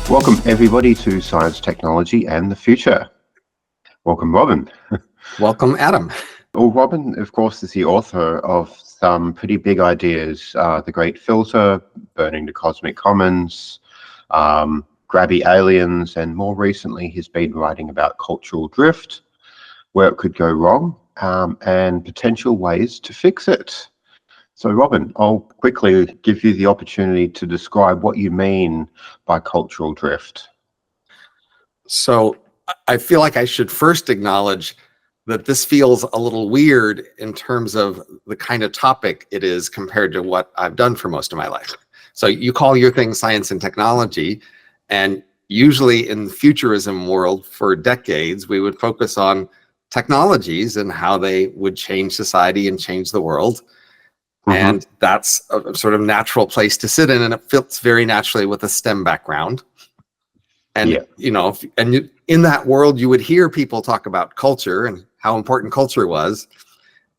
Welcome everybody to Science, Technology and the Future. Welcome, Robin. Welcome, Adam. Well, Robin, of course, is the author of some pretty big ideas, The Great Filter, Burning the Cosmic Commons, Grabby Aliens, and more recently he's been writing about cultural drift, where it could go wrong, and potential ways to fix it. So, Robin, I'll quickly give you the opportunity to describe what you mean by cultural drift. So I feel like I should first acknowledge that this feels a little weird in terms of the kind of topic it is compared to what I've done for most of my life. So you call your thing science and technology, and usually in the futurism world for decades, we would focus on technologies and how they would change society and change the world. And that's a sort of natural place to sit in, and it fits very naturally with a STEM background. And, you know, in that world, you would hear people talk about culture and how important culture was,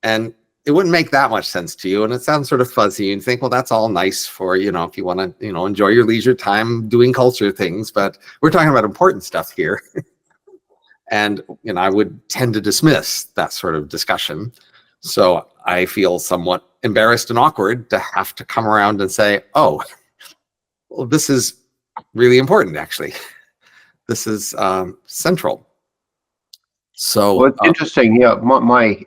and it wouldn't make that much sense to you. And it sounds sort of fuzzy and think, well, that's all nice for, you know, if you want to, you know, enjoy your leisure time doing culture things, but we're talking about important stuff here. And, you know, I would tend to dismiss that sort of discussion. So I feel somewhat embarrassed and awkward to have to come around and say, oh, well, this is really important, actually. This is central. So, well, it's interesting. Yeah, my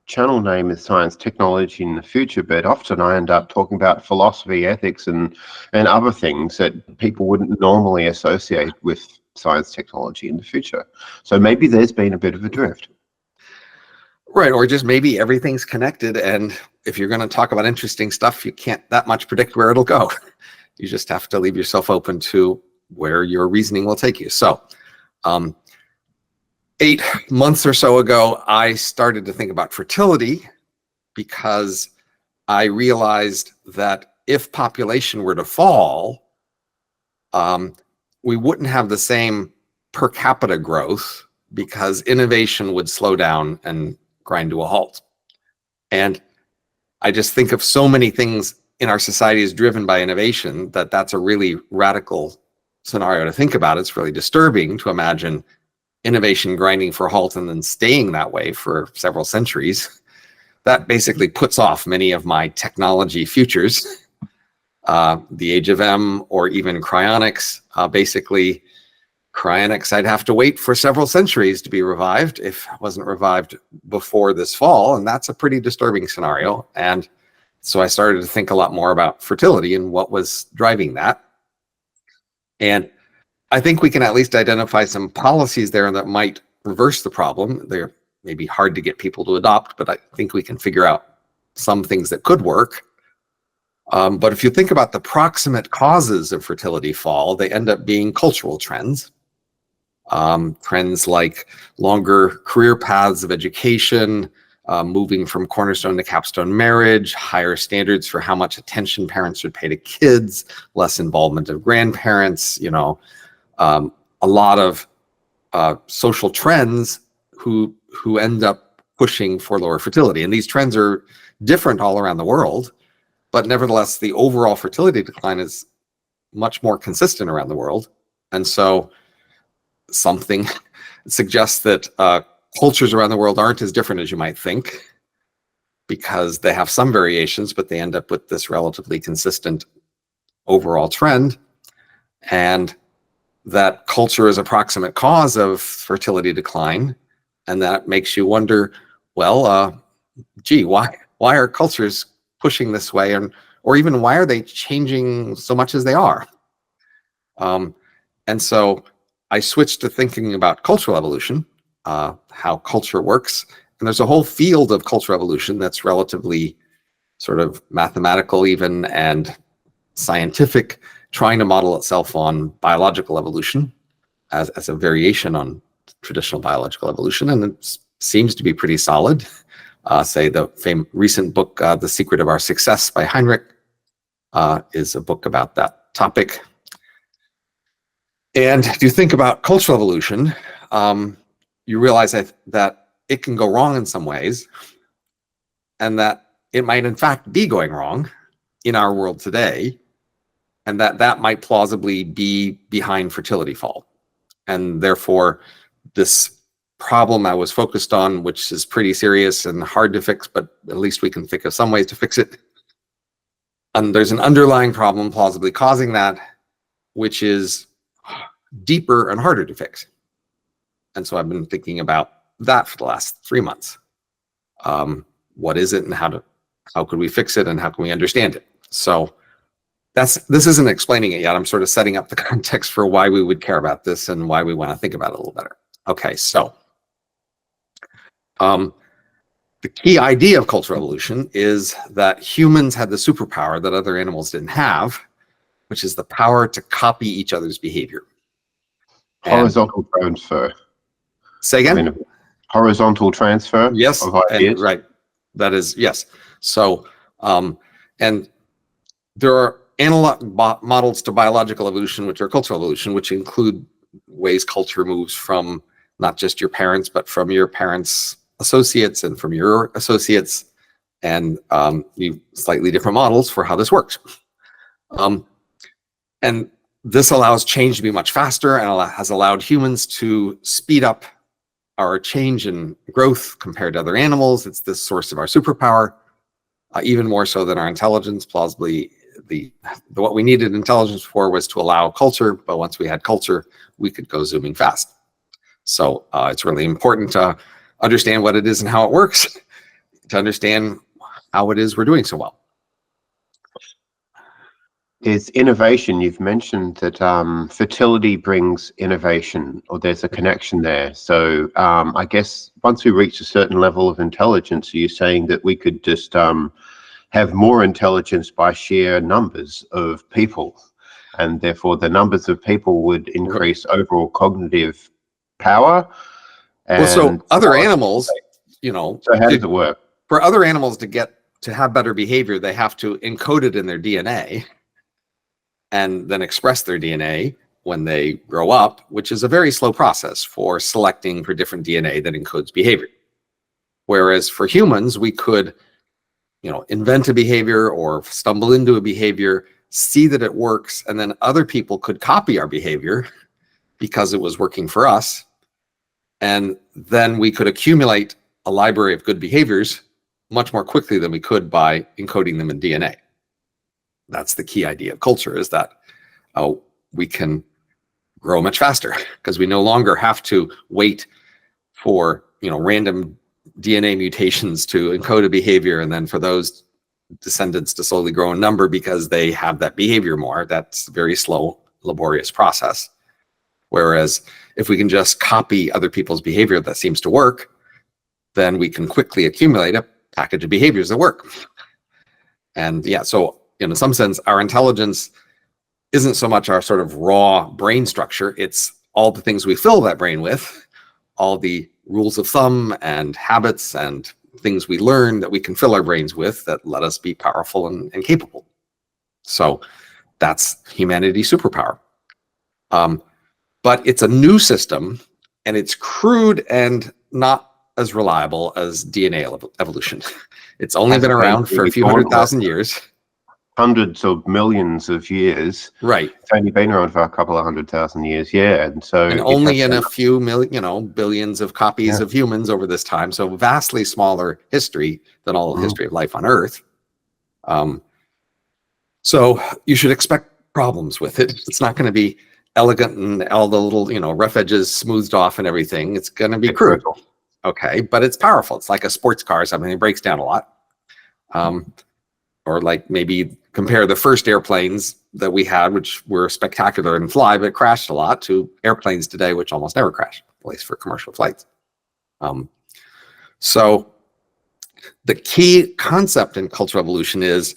channel name is Science, Technology in the Future, but often I end up talking about philosophy, ethics, and other things that people wouldn't normally associate with science, technology in the future. So maybe there's been a bit of a drift. Right, or just maybe everything's connected, and if you're going to talk about interesting stuff, you can't that much predict where it'll go. You just have to leave yourself open to where your reasoning will take you. So 8 months or so ago, I started to think about fertility because I realized that if population were to fall, we wouldn't have the same per capita growth because innovation would slow down and grind to a halt. And I just think of so many things in our society as driven by innovation that that's a really radical scenario to think about. It's really disturbing to imagine innovation grinding for a halt and then staying that way for several centuries. That basically puts off many of my technology futures. The age of M or even cryonics, basically cryonics, I'd have to wait for several centuries to be revived if it wasn't revived before this fall, and that's a pretty disturbing scenario. And so I started to think a lot more about fertility and what was driving that. And I think we can at least identify some policies there that might reverse the problem. They're maybe hard to get people to adopt, but I think we can figure out some things that could work. But if you think about the proximate causes of fertility fall, they end up being cultural trends. Trends like longer career paths of education, moving from cornerstone to capstone marriage, higher standards for how much attention parents should pay to kids, less involvement of grandparents, you know, a lot of social trends who end up pushing for lower fertility. And these trends are different all around the world, but nevertheless, the overall fertility decline is much more consistent around the world. And so something suggests that cultures around the world aren't as different as you might think, because they have some variations, but they end up with this relatively consistent overall trend. And that culture is a proximate cause of fertility decline. And that makes you wonder, well, gee, why are cultures pushing this way? Or even why are they changing so much as they are? And so I switched to thinking about cultural evolution, how culture works. And there's a whole field of cultural evolution that's relatively sort of mathematical even and scientific, trying to model itself on biological evolution as a variation on traditional biological evolution. And it seems to be pretty solid. Say the recent book, The Secret of Our Success by Heinrich, is a book about that topic. And if you think about cultural evolution, you realize that it can go wrong in some ways, and that it might in fact be going wrong in our world today. and that might plausibly be behind fertility fall. And therefore, this problem I was focused on, which is pretty serious and hard to fix, but at least we can think of some ways to fix it. And there's an underlying problem plausibly causing that, which is deeper and harder to fix. And so I've been thinking about that for the last 3 months. What is it, and how could we fix it, and how can we understand it? So this isn't explaining it yet. I'm sort of setting up the context for why we would care about this and why we want to think about it a little better. Okay, so the key idea of cultural evolution is that humans had the superpower that other animals didn't have, which is the power to copy each other's behavior. Horizontal transfer. Say again? I mean, horizontal transfer. Yes, of ideas. right. That is, yes. So, and there are analog models to biological evolution, which are cultural evolution, which include ways culture moves from not just your parents, but from your parents' associates and from your associates, and slightly different models for how this works. And this allows change to be much faster, and has allowed humans to speed up our change and growth compared to other animals. It's the source of our superpower, even more so than our intelligence. Plausibly, what we needed intelligence for was to allow culture, but once we had culture, we could go zooming fast. So it's really important to understand what it is and how it works, to understand how it is we're doing so well. There's innovation. You've mentioned that fertility brings innovation, or there's a connection there. So I guess once we reach a certain level of intelligence, are you saying that we could just have more intelligence by sheer numbers of people, and therefore the numbers of people would increase overall cognitive power? Well, so other animals, so how does it work? For other animals to have better behavior, they have to encode it in their DNA and then express their DNA when they grow up, which is a very slow process for selecting for different DNA that encodes behavior. Whereas for humans, we could, invent a behavior or stumble into a behavior, see that it works, and then other people could copy our behavior because it was working for us. And then we could accumulate a library of good behaviors much more quickly than we could by encoding them in DNA. That's the key idea of culture, is that we can grow much faster because we no longer have to wait for random DNA mutations to encode a behavior and then for those descendants to slowly grow in number because they have that behavior more. That's a very slow, laborious process. Whereas if we can just copy other people's behavior that seems to work, then we can quickly accumulate a package of behaviors that work. And yeah, so in some sense, our intelligence isn't so much our sort of raw brain structure. It's all the things we fill that brain with, all the rules of thumb and habits and things we learn that we can fill our brains with that let us be powerful and capable. So that's humanity's superpower. But it's a new system, and it's crude and not as reliable as DNA evolution. It's only been around for a few 100,000 years. Hundreds of millions of years. Right. It's only been around for a couple of 100,000 years, yeah. And so only in a few million, billions of copies of humans over this time. So vastly smaller history than all the history of life on Earth. So you should expect problems with it. It's not going to be elegant and all the little, rough edges smoothed off and everything. It's going to be crude. Okay, but it's powerful. It's like a sports car or something. It breaks down a lot. Or like maybe compare the first airplanes that we had, which were spectacular and fly, but crashed a lot, to airplanes today, which almost never crash, at least for commercial flights. So the key concept in cultural evolution is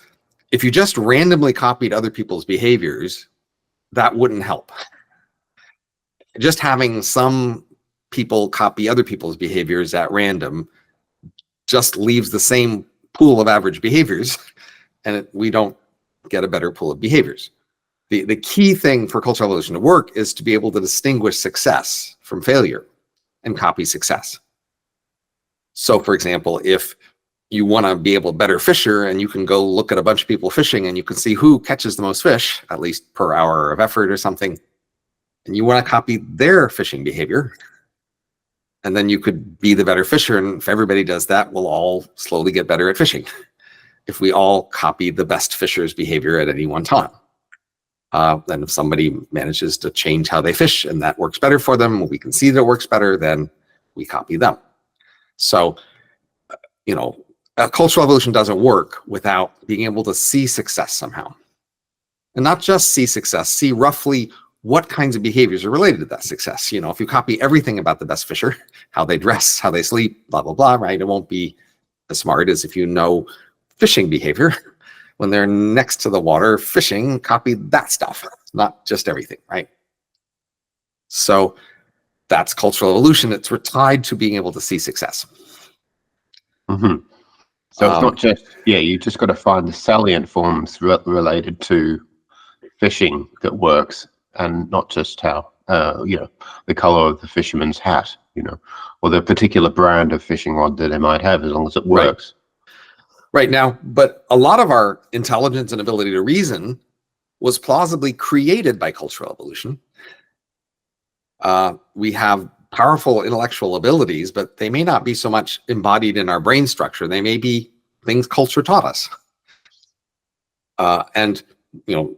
if you just randomly copied other people's behaviors, that wouldn't help. Just having some people copy other people's behaviors at random just leaves the same pool of average behaviors, and we don't get a better pool of behaviors. The key thing for cultural evolution to work is to be able to distinguish success from failure and copy success. So for example, if you want to be able to better fisher, and you can go look at a bunch of people fishing and you can see who catches the most fish, at least per hour of effort or something. And you want to copy their fishing behavior. And then you could be the better fisher. And if everybody does that, we'll all slowly get better at fishing. If we all copy the best fisher's behavior at any one time. Then if somebody manages to change how they fish and that works better for them, we can see that it works better, then we copy them. So, cultural evolution doesn't work without being able to see success somehow. And not just see success, see roughly what kinds of behaviors are related to that success. If you copy everything about the best fisher, how they dress, how they sleep, blah, blah, blah, right? It won't be as smart as if you know fishing behavior. When they're next to the water fishing, copy that stuff, not just everything, right? So that's cultural evolution. It's tied to being able to see success. Mm-hmm. So it's not just, you just got to find the salient forms related to fishing that works, and not just how, the color of the fisherman's hat, or the particular brand of fishing rod that they might have, as long as it works. Right now, but a lot of our intelligence and ability to reason was plausibly created by cultural evolution. We have powerful intellectual abilities, but they may not be so much embodied in our brain structure. They may be things culture taught us. And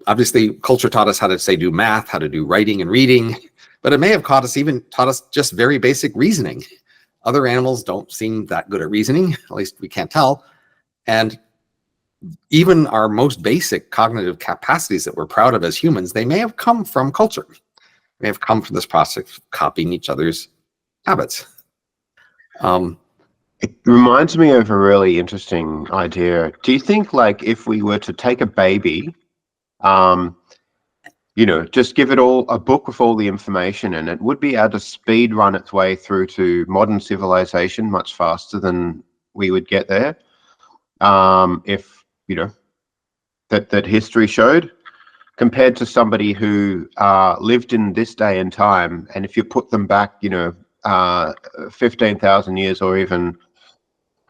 obviously culture taught us how to do math, how to do writing and reading, but it may have taught us just very basic reasoning. Other animals don't seem that good at reasoning, at least we can't tell. And even our most basic cognitive capacities that we're proud of as humans, they may have come from culture. They may have come from this process of copying each other's habits. It reminds me of a really interesting idea. Do you think, if we were to take a baby, just give it all a book with all the information, and it would be able to speed run its way through to modern civilization much faster than we would get there? If that history showed, compared to somebody who lived in this day and time, and if you put them back 15,000 years or even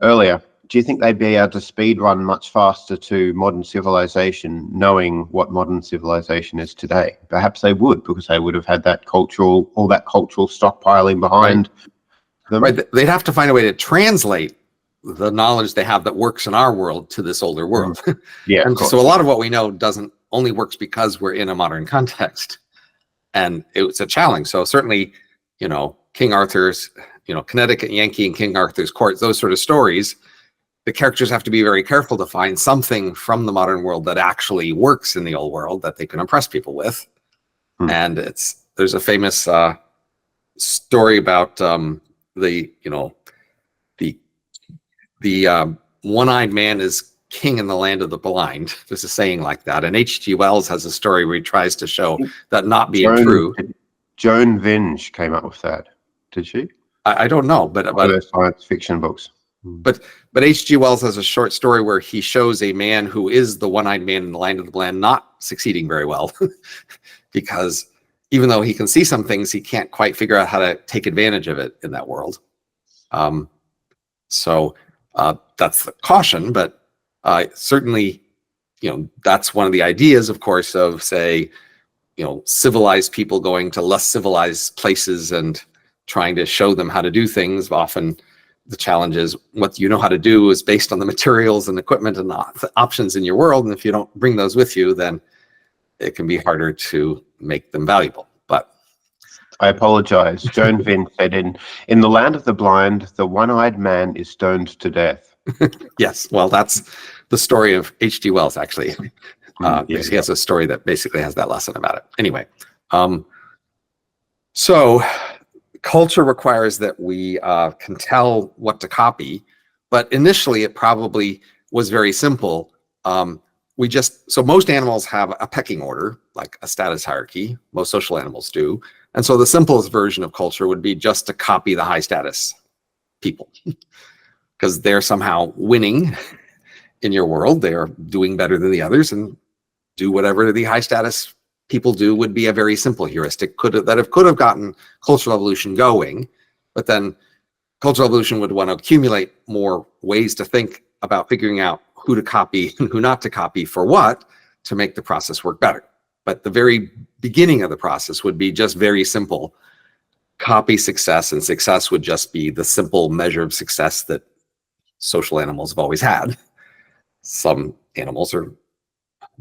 earlier, do you think they'd be able to speed run much faster to modern civilization, knowing what modern civilization is today? Perhaps they would, because they would have had all that cultural stockpiling behind them. Right. They'd have to find a way to translate the knowledge they have that works in our world to this older world. Yeah. And so a lot of what we know only works because we're in a modern context. And it's a challenge. So certainly, King Arthur's, Connecticut Yankee and King Arthur's Court, those sort of stories, the characters have to be very careful to find something from the modern world that actually works in the old world that they can impress people with. And there's a famous story about the one-eyed man is king in the land of the blind. There's a saying like that. And H.G. Wells has a story where he tries to show that not being true. Joan Vinge came up with that. Did she? I don't know, but science fiction books. But H.G. Wells has a short story where he shows a man who is the one-eyed man in the land of the blind not succeeding very well, because even though he can see some things, he can't quite figure out how to take advantage of it in that world. So that's the caution, but certainly, that's one of the ideas, of course, of civilized people going to less civilized places and trying to show them how to do things. Often the challenge is what you know how to do is based on the materials and equipment and the options in your world. And if you don't bring those with you, then it can be harder to make them valuable. But I apologize. Joan Vince said in the land of the blind, the one-eyed man is stoned to death. Yes, well, that's the story of H.G. Wells, actually. He has a story that basically has that lesson about it. Anyway, so culture requires that we can tell what to copy, but initially it probably was very simple. So most animals have a pecking order, like a status hierarchy. Most social animals do. And so the simplest version of culture would be just to copy the high status people, because they're somehow winning in your world. They are doing better than the others, and do whatever the high status people do would be a very simple heuristic could have gotten cultural evolution going. But then cultural evolution would want to accumulate more ways to think about figuring out who to copy and who not to copy for what to make the process work better. But the very beginning of the process would be just very simple. Copy success, and success would just be the simple measure of success that social animals have always had. Some animals are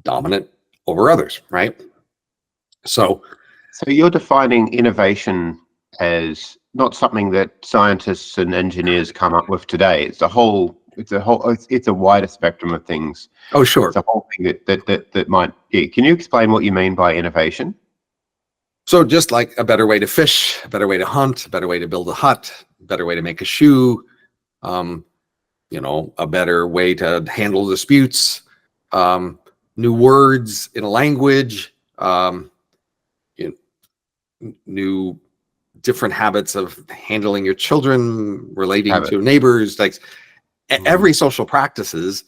dominant over others, right? So you're defining innovation as not something that scientists and engineers come up with today. It's a wider spectrum of things. Oh, sure. It's a whole thing that might. Yeah. Can you explain what you mean by innovation? So just like a better way to fish, a better way to hunt, a better way to build a hut, a better way to make a shoe, a better way to handle disputes, new words in a language, new different habits of handling your children, relating to neighbors, like every social practices.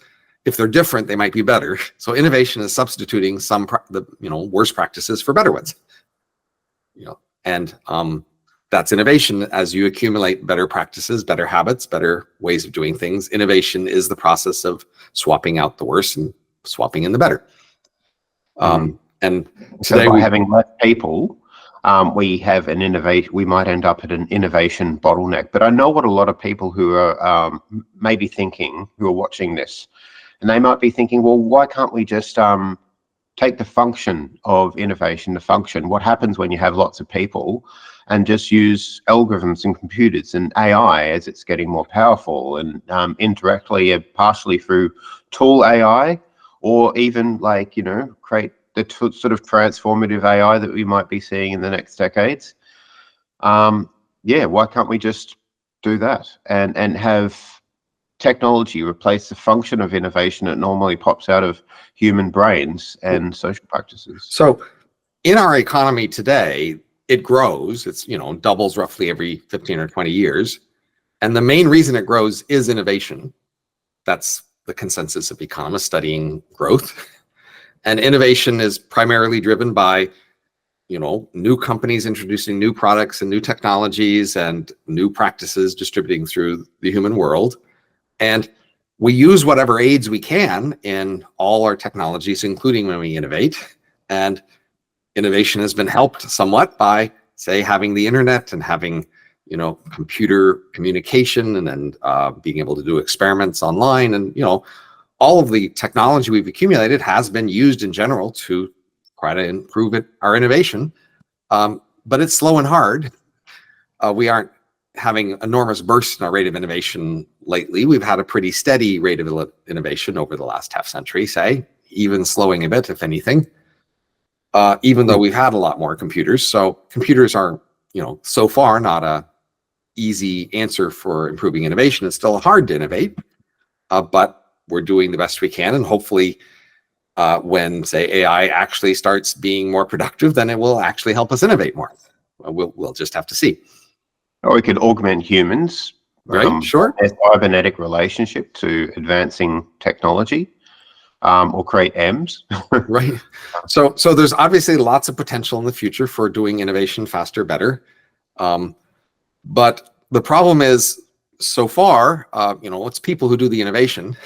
If they're different, they might be better. So innovation is substituting some worse practices for better ones. And that's innovation. As you accumulate better practices, better habits, better ways of doing things, innovation is the process of swapping out the worse and swapping in the better. And today, so by having less people, we have an innovation. We might end up at an innovation bottleneck. But I know what a lot of people who are maybe thinking, who are watching this, and they might be thinking, well, why can't we just take the function of innovation, the function, what happens when you have lots of people, and just use algorithms and computers and AI as it's getting more powerful, and indirectly, partially through tool AI, or even create the sort of transformative AI that we might be seeing in the next decades. Why can't we just do that and have technology replace the function of innovation that normally pops out of human brains and social practices? So in our economy today, it grows. It's, doubles roughly every 15 or 20 years. And the main reason it grows is innovation. That's the consensus of economists studying growth. And innovation is primarily driven by, new companies introducing new products and new technologies and new practices distributing through the human world. And we use whatever aids we can in all our technologies, including when we innovate. And innovation has been helped somewhat by, say, having the internet and having, computer communication, and then being able to do experiments online. And, all of the technology we've accumulated has been used in general to try to improve our innovation. But it's slow and hard. We aren't having enormous bursts in our rate of innovation lately. We've had a pretty steady rate of innovation over the last half century, say, even slowing a bit, if anything, even though we've had a lot more computers. So computers are, so far not a easy answer for improving innovation. It's still hard to innovate, but we're doing the best we can. And hopefully when, say, AI actually starts being more productive, then it will actually help us innovate more. We'll just have to see. Or we could augment humans, right? Sure. As a cybernetic relationship to advancing technology, or create M's. Right. So there's obviously lots of potential in the future for doing innovation faster, better. But the problem is, so far, it's people who do the innovation.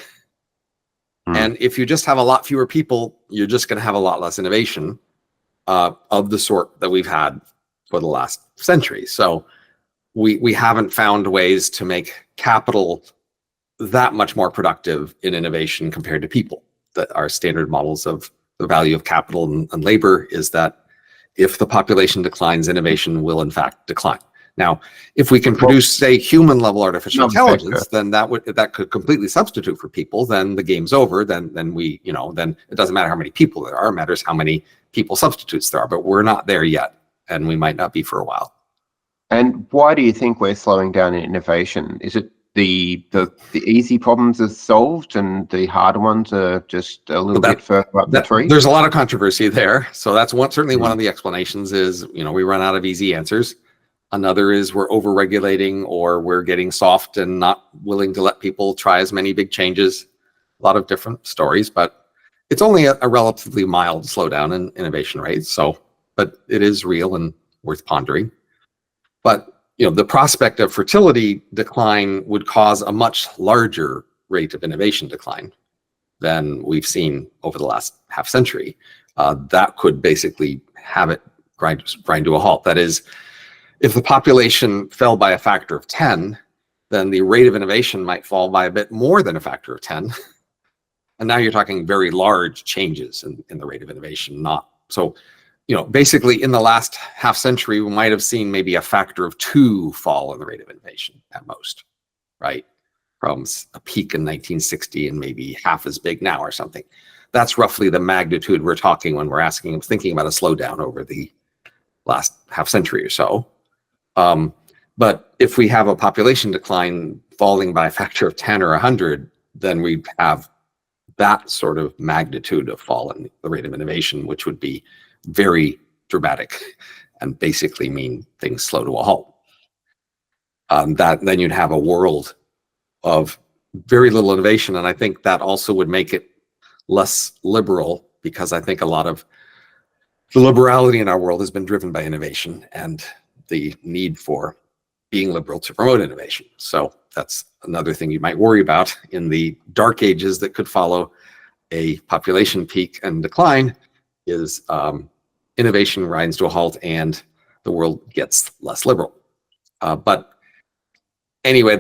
And if you just have a lot fewer people, you're just going to have a lot less innovation of the sort that we've had for the last century. So we haven't found ways to make capital that much more productive in innovation compared to people. That our standard models of the value of capital and labor is that if the population declines, innovation will in fact decline. Now, if we can produce, say, human-level artificial intelligence, then that could completely substitute for people. Then the game's over. Then it doesn't matter how many people there are. It matters how many people substitutes there are. But we're not there yet, and we might not be for a while. And why do you think we're slowing down in innovation? Is it the easy problems are solved and the harder ones are just a little bit further up the tree? There's a lot of controversy there. So that's certainly one of the explanations is, we run out of easy answers. Another is we're over-regulating, or we're getting soft and not willing to let people try as many big changes. A lot of different stories, but it's only a relatively mild slowdown in innovation rates. But it is real and worth pondering. But the prospect of fertility decline would cause a much larger rate of innovation decline than we've seen over the last half century, that could basically have it grind to a halt. That is, if the population fell by a factor of 10, then the rate of innovation might fall by a bit more than a factor of 10. And now you're talking very large changes in the rate of innovation. So, basically in the last half century, we might have seen maybe a factor of 2 fall in the rate of innovation at most, right? From a peak in 1960 and maybe half as big now or something. That's roughly the magnitude we're talking when we're thinking about a slowdown over the last half century or so. But if we have a population decline falling by a factor of 10 or 100, then we have that sort of magnitude of fall in the rate of innovation, which would be very dramatic and basically mean things slow to a halt. Then you'd have a world of very little innovation, and I think that also would make it less liberal, because I think a lot of the liberality in our world has been driven by innovation and the need for being liberal to promote innovation. So that's another thing you might worry about in the dark ages that could follow a population peak and decline, is innovation grinds to a halt and the world gets less liberal. But anyway,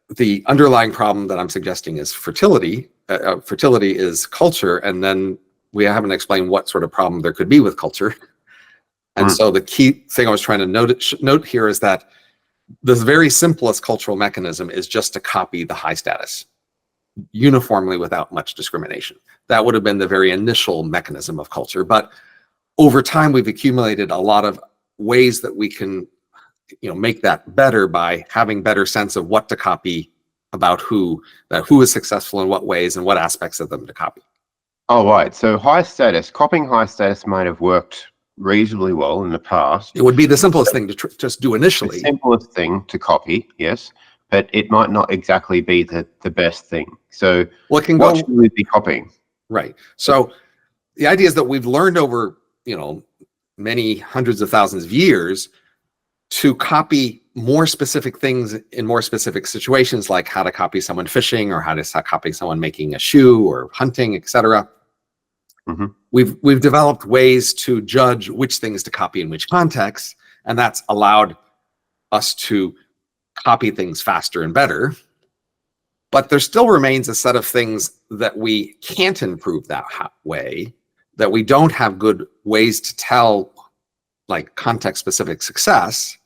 the underlying problem that I'm suggesting is fertility. Fertility is culture, and then we haven't explained what sort of problem there could be with culture. And so the key thing I was trying to note here is that the very simplest cultural mechanism is just to copy the high status uniformly without much discrimination. That would have been the very initial mechanism of culture. But over time, we've accumulated a lot of ways that we can make that better by having better sense of what to copy about who is successful in what ways and what aspects of them to copy. Oh, right. So copying high status might have worked reasonably well in the past. It would be the simplest thing to just do initially. The simplest thing to copy, yes, but it might not exactly be the best thing. So what should we be copying? Right. So the idea is that we've learned over, many hundreds of thousands of years to copy more specific things in more specific situations, like how to copy someone fishing or how to copy someone making a shoe or hunting, etc. Mm-hmm. We've developed ways to judge which things to copy in which context, and that's allowed us to copy things faster and better. But there still remains a set of things that we can't improve that way, that we don't have good ways to tell, like context-specific success.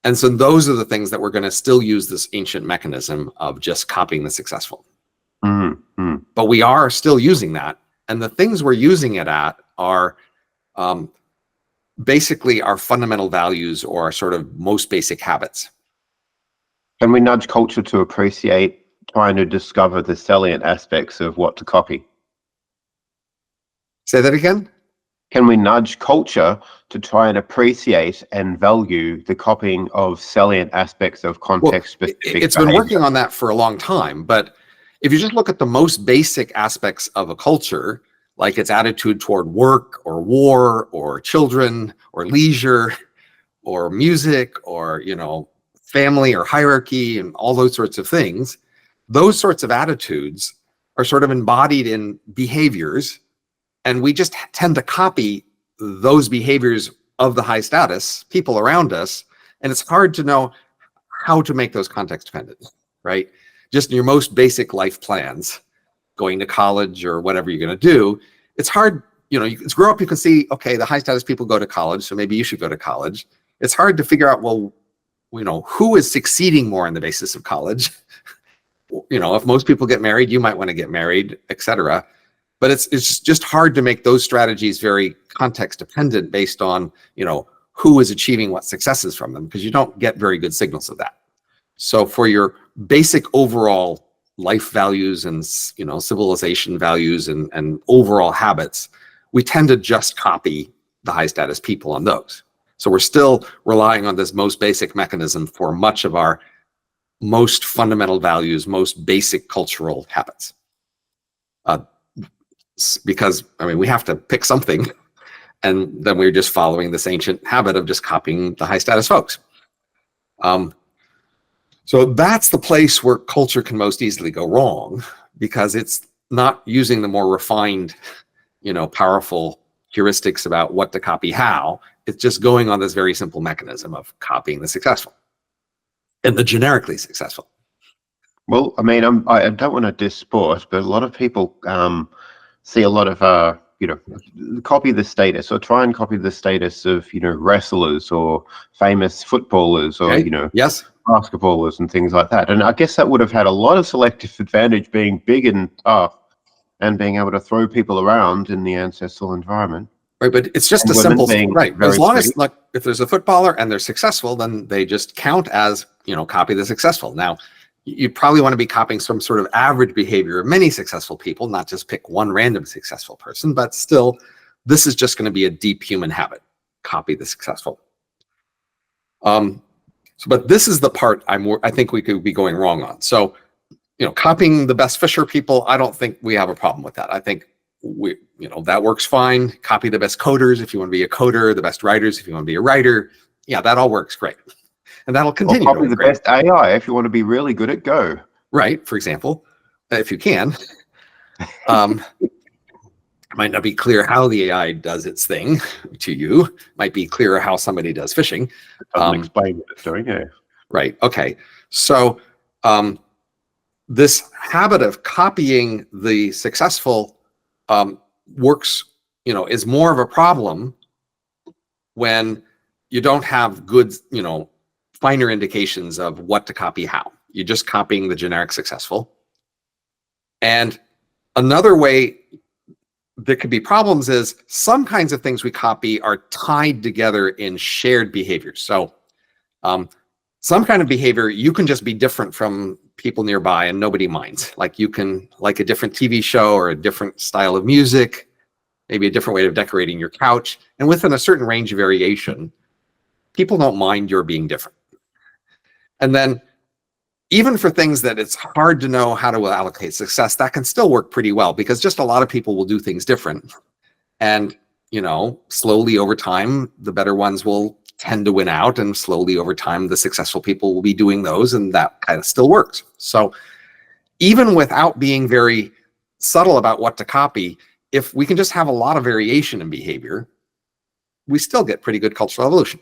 And so those are the things that we're going to still use this ancient mechanism of just copying the successful. Mm-hmm. But we are still using that. And the things we're using it at are basically our fundamental values or our sort of most basic habits. Can we nudge culture to appreciate trying to discover the salient aspects of what to copy? Say that again? Can we nudge culture to try and appreciate and value the copying of salient aspects of context-specific behavior? It's been working on that for a long time, but if you just look at the most basic aspects of a culture, like its attitude toward work or war or children or leisure or music or, family or hierarchy and all those sorts of things, those sorts of attitudes are sort of embodied in behaviors. And we just tend to copy those behaviors of the high status people around us. And it's hard to know how to make those context dependent, right? Just in your most basic life plans, going to college or whatever you're going to do, it's hard, you grow up, you can see, okay, the high status people go to college, so maybe you should go to college. It's hard to figure out, well, who is succeeding more on the basis of college? If most people get married, you might want to get married, etc. But it's just hard to make those strategies very context dependent based on, who is achieving what successes from them, because you don't get very good signals of that. So for your basic overall life values and, civilization values and overall habits, we tend to just copy the high status people on those. So we're still relying on this most basic mechanism for much of our most fundamental values, most basic cultural habits. Because, we have to pick something, and then we're just following this ancient habit of just copying the high status folks. So that's the place where culture can most easily go wrong, because it's not using the more refined, powerful heuristics about what to copy how. It's just going on this very simple mechanism of copying the successful and the generically successful. Well, I mean, I don't want to diss sport, but a lot of people see a lot of copy the status, or try and copy the status of wrestlers or famous footballers, or Okay. Yes. basketballers and things like that. And I guess that would have had a lot of selective advantage, being big and tough and being able to throw people around in the ancestral environment. Right, but it's just a simple right. As long as, like, if there's a footballer and they're successful, then they just count as, copy the successful. Now, you probably want to be copying some sort of average behavior of many successful people, not just pick one random successful person, but still, this is just going to be a deep human habit. Copy the successful. But this is the part I think we could be going wrong on. So, copying the best fisher people, I don't think we have a problem with that. I think that works fine. Copy the best coders if you want to be a coder, the best writers if you want to be a writer. Yeah, that all works greit. And that'll continue. Or copy the best AI if you want to be really good at Go. Right, for example, if you can. It might not be clear how the AI does its thing to you. Might be clearer how somebody does fishing. It doesn't explain what it's doing, yeah. Right, okay. So this habit of copying the successful works, is more of a problem when you don't have good, finer indications of what to copy how. You're just copying the generic successful. And another way there could be problems is some kinds of things we copy are tied together in shared behaviors. So some kind of behavior, you can just be different from people nearby and nobody minds. Like you can like a different TV show or a different style of music, maybe a different way of decorating your couch. And within a certain range of variation, people don't mind your being different. And then even for things that it's hard to know how to allocate success, that can still work pretty well, because just a lot of people will do things different. And, slowly over time, the better ones will tend to win out, and slowly over time, the successful people will be doing those, and that kind of still works. So even without being very subtle about what to copy, if we can just have a lot of variation in behavior, we still get pretty good cultural evolution.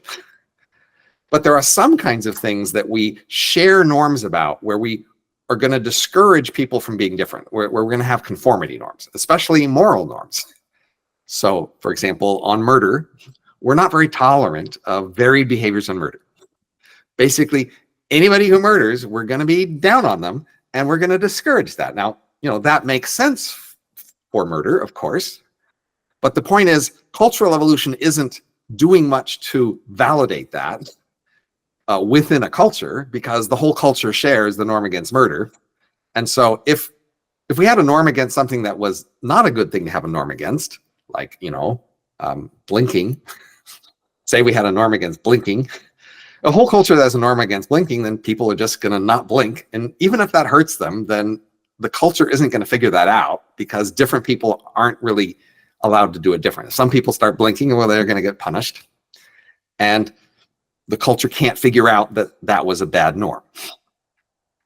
But there are some kinds of things that we share norms about, where we are going to discourage people from being different, where we're going to have conformity norms, especially moral norms. So, for example, on murder, we're not very tolerant of varied behaviors on murder. Basically, anybody who murders, we're going to be down on them, and we're going to discourage that. Now, that makes sense for murder, of course. But the point is, cultural evolution isn't doing much to validate that within a culture, because the whole culture shares the norm against murder. And so if we had a norm against something that was not a good thing to have a norm against, like, blinking, say we had a norm against blinking, a whole culture that has a norm against blinking, then people are just going to not blink. And even if that hurts them, then the culture isn't going to figure that out, because different people aren't really allowed to do it different. If some people start blinking, well, they're going to get punished. And the culture can't figure out that that was a bad norm.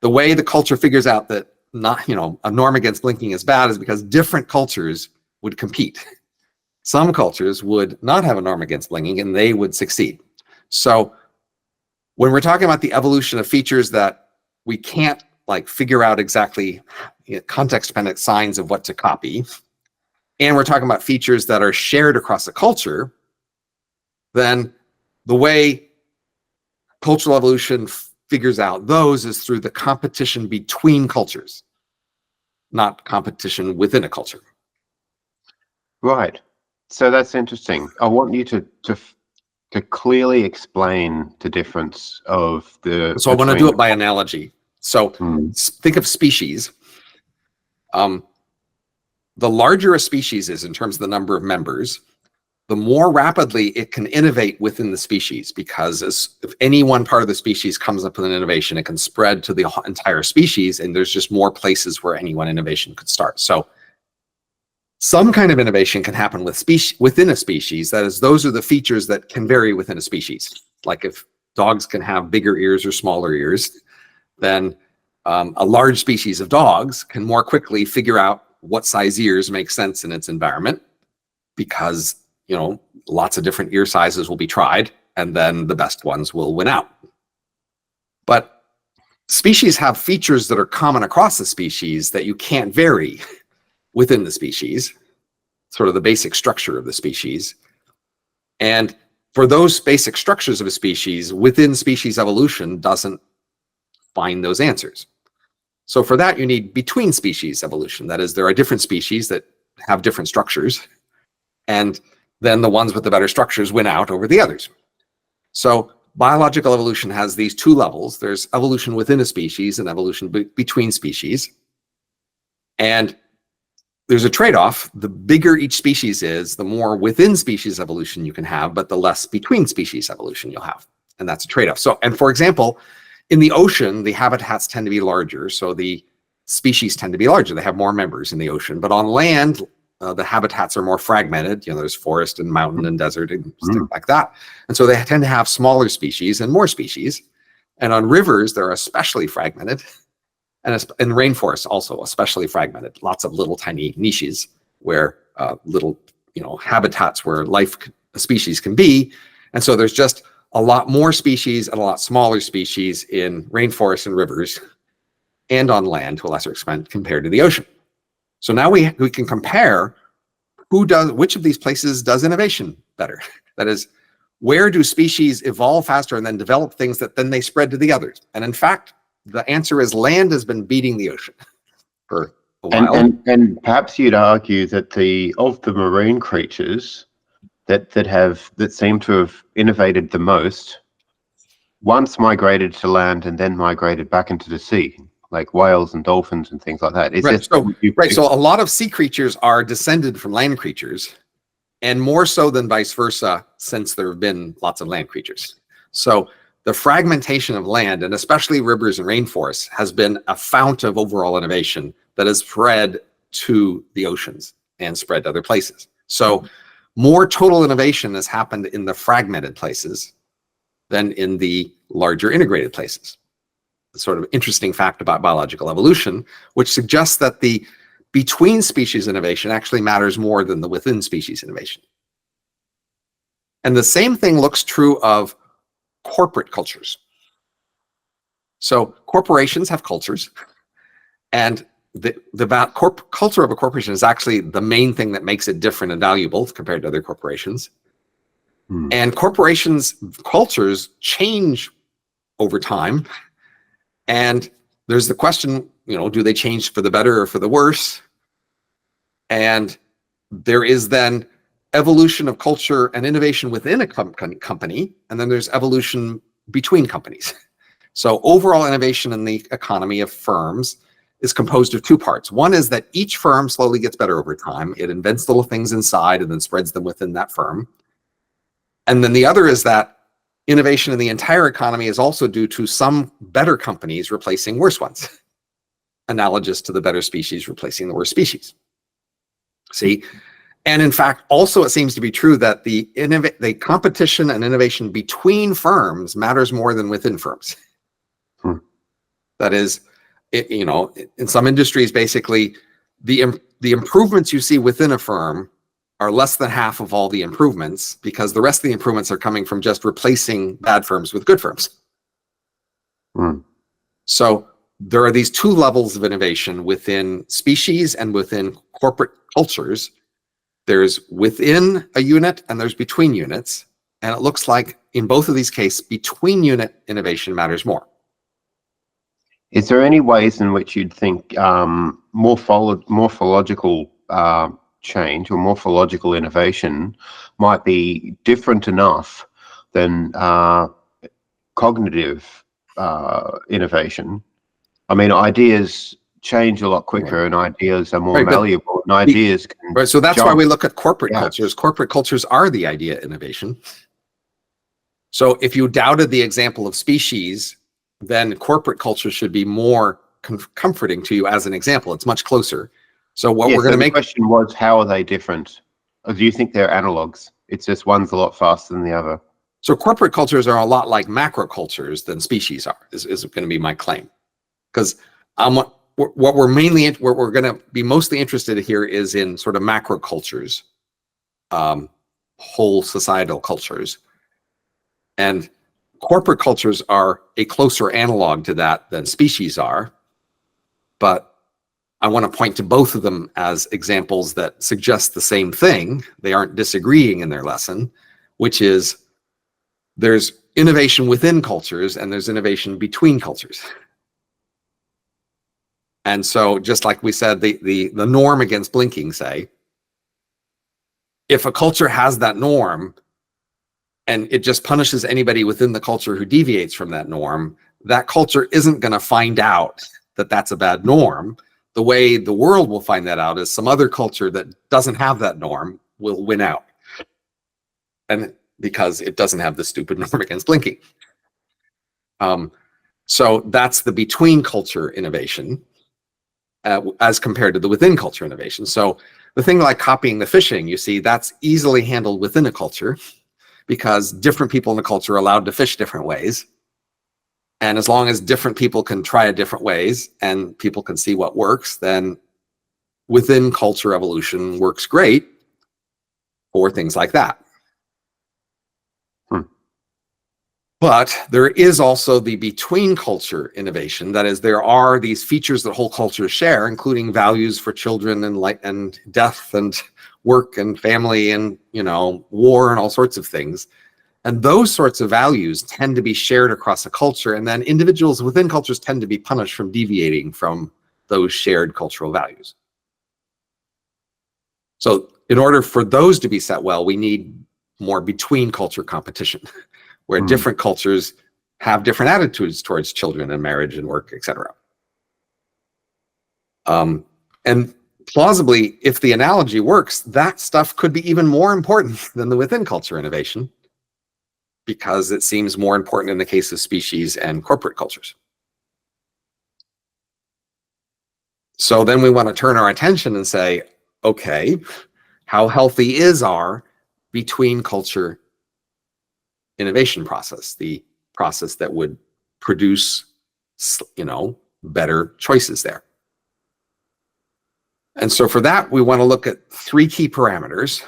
The way the culture figures out that a norm against blinking is bad is because different cultures would compete. Some cultures would not have a norm against blinking, and they would succeed. So when we're talking about the evolution of features that we can't figure out exactly context-dependent signs of what to copy, and we're talking about features that are shared across a culture, then the way cultural evolution figures out those is through the competition between cultures, not competition within a culture. Right. So that's interesting. I want you to clearly explain the difference of the. So I want to do it by analogy. So think of species. The larger a species is in terms of the number of members, the more rapidly it can innovate within the species, because if any one part of the species comes up with an innovation, it can spread to the entire species, and there's just more places where any one innovation could start. So some kind of innovation can happen within a species. That is, those are the features that can vary within a species. Like if dogs can have bigger ears or smaller ears, then a large species of dogs can more quickly figure out what size ears make sense in its environment, because lots of different ear sizes will be tried, and then the best ones will win out. But species have features that are common across the species that you can't vary within the species, sort of the basic structure of the species. And for those basic structures of a species, within species evolution doesn't find those answers. So for that, you need between species evolution. That is, there are different species that have different structures, and then the ones with the better structures win out over the others. So biological evolution has these two levels. There's evolution within a species and evolution between species. And there's a trade-off. The bigger each species is, the more within species evolution you can have, but the less between species evolution you'll have. And that's a trade-off. So, and for example, in the ocean, the habitats tend to be larger. So the species tend to be larger. They have more members in the ocean. But on land, the habitats are more fragmented. There's forest and mountain and desert and stuff like that. And so they tend to have smaller species and more species. And on rivers, they're especially fragmented. And in rainforests also especially fragmented. Lots of little tiny niches where little habitats where species can be. And so there's just a lot more species and a lot smaller species in rainforests and rivers, and on land to a lesser extent compared to the ocean. So now we can compare which of these places does innovation better. That is, where do species evolve faster and then develop things that then they spread to the others? And in fact, the answer is land has been beating the ocean for a while. And perhaps you'd argue that of the marine creatures that seem to have innovated the most, once migrated to land and then migrated back into the sea, like whales and dolphins and things like that. So a lot of sea creatures are descended from land creatures, and more so than vice versa, since there have been lots of land creatures. So the fragmentation of land, and especially rivers and rainforests, has been a fount of overall innovation that has spread to the oceans and spread to other places. So more total innovation has happened in the fragmented places than in the larger integrated places. A sort of interesting fact about biological evolution, which suggests that the between species innovation actually matters more than the within species innovation. And the same thing looks true of corporate cultures. So corporations have cultures, and the culture of a corporation is actually the main thing that makes it different and valuable compared to other corporations. And corporations' cultures change over time. And there's the question, do they change for the better or for the worse? And there is then evolution of culture and innovation within a company, and then there's evolution between companies. So overall innovation in the economy of firms is composed of two parts. One is that each firm slowly gets better over time. It invents little things inside and then spreads them within that firm. And then the other is that innovation in the entire economy is also due to some better companies replacing worse ones, analogous to the better species replacing the worse species. See? And in fact, also it seems to be true that the competition and innovation between firms matters more than within firms. That is, in some industries, basically, the improvements you see within a firm are less than half of all the improvements, because the rest of the improvements are coming from just replacing bad firms with good firms. So there are these two levels of innovation within species and within corporate cultures. There's within a unit and there's between units. And it looks like in both of these cases, between unit innovation matters more. Is there any ways in which you'd think morphological change or morphological innovation might be different enough than cognitive innovation? I mean, ideas change a lot quicker, and ideas are more malleable, and ideas can so that's why we look at corporate cultures. Corporate cultures are the idea innovation. So if you doubted the example of species, then corporate culture should be more comforting to you as an example. It's much closer. So what we're going to make. The question was, how are they different? Or do you think they're analogs? It's just one's a lot faster than the other. So corporate cultures are a lot like macrocultures than species are, is going to be my claim. Because what we're going to be mostly interested here is in sort of macrocultures, whole societal cultures. And corporate cultures are a closer analog to that than species are. But I want to point to both of them as examples that suggest the same thing. They aren't disagreeing in their lesson, which is there's innovation within cultures and there's innovation between cultures. And so just like we said, the norm against blinking, say, if a culture has that norm and it just punishes anybody within the culture who deviates from that norm, that culture isn't going to find out that that's a bad norm. The way the world will find that out is some other culture that doesn't have that norm will win out. And because it doesn't have the stupid norm against blinking. So that's the between culture innovation as compared to the within culture innovation. So the thing like copying the fishing, you see, that's easily handled within a culture because different people in the culture are allowed to fish different ways. And as long as different people can try it different ways and people can see what works, then within culture evolution works great for things like that. But there is also the between culture innovation. That is, there are these features that whole cultures share, including values for children and light and death and work and family and, you know, war and all sorts of things. And those sorts of values tend to be shared across a culture. And then individuals within cultures tend to be punished from deviating from those shared cultural values. So in order for those to be set well, we need more between culture competition, where different cultures have different attitudes towards children and marriage and work, etc. And plausibly, if the analogy works, that stuff could be even more important than the within culture innovation, because it seems more important in the case of species and corporate cultures. So then we want to turn our attention and say, okay, how healthy is our between culture innovation process, the process that would produce, you know, better choices there? And so for that, we want to look at three key parameters.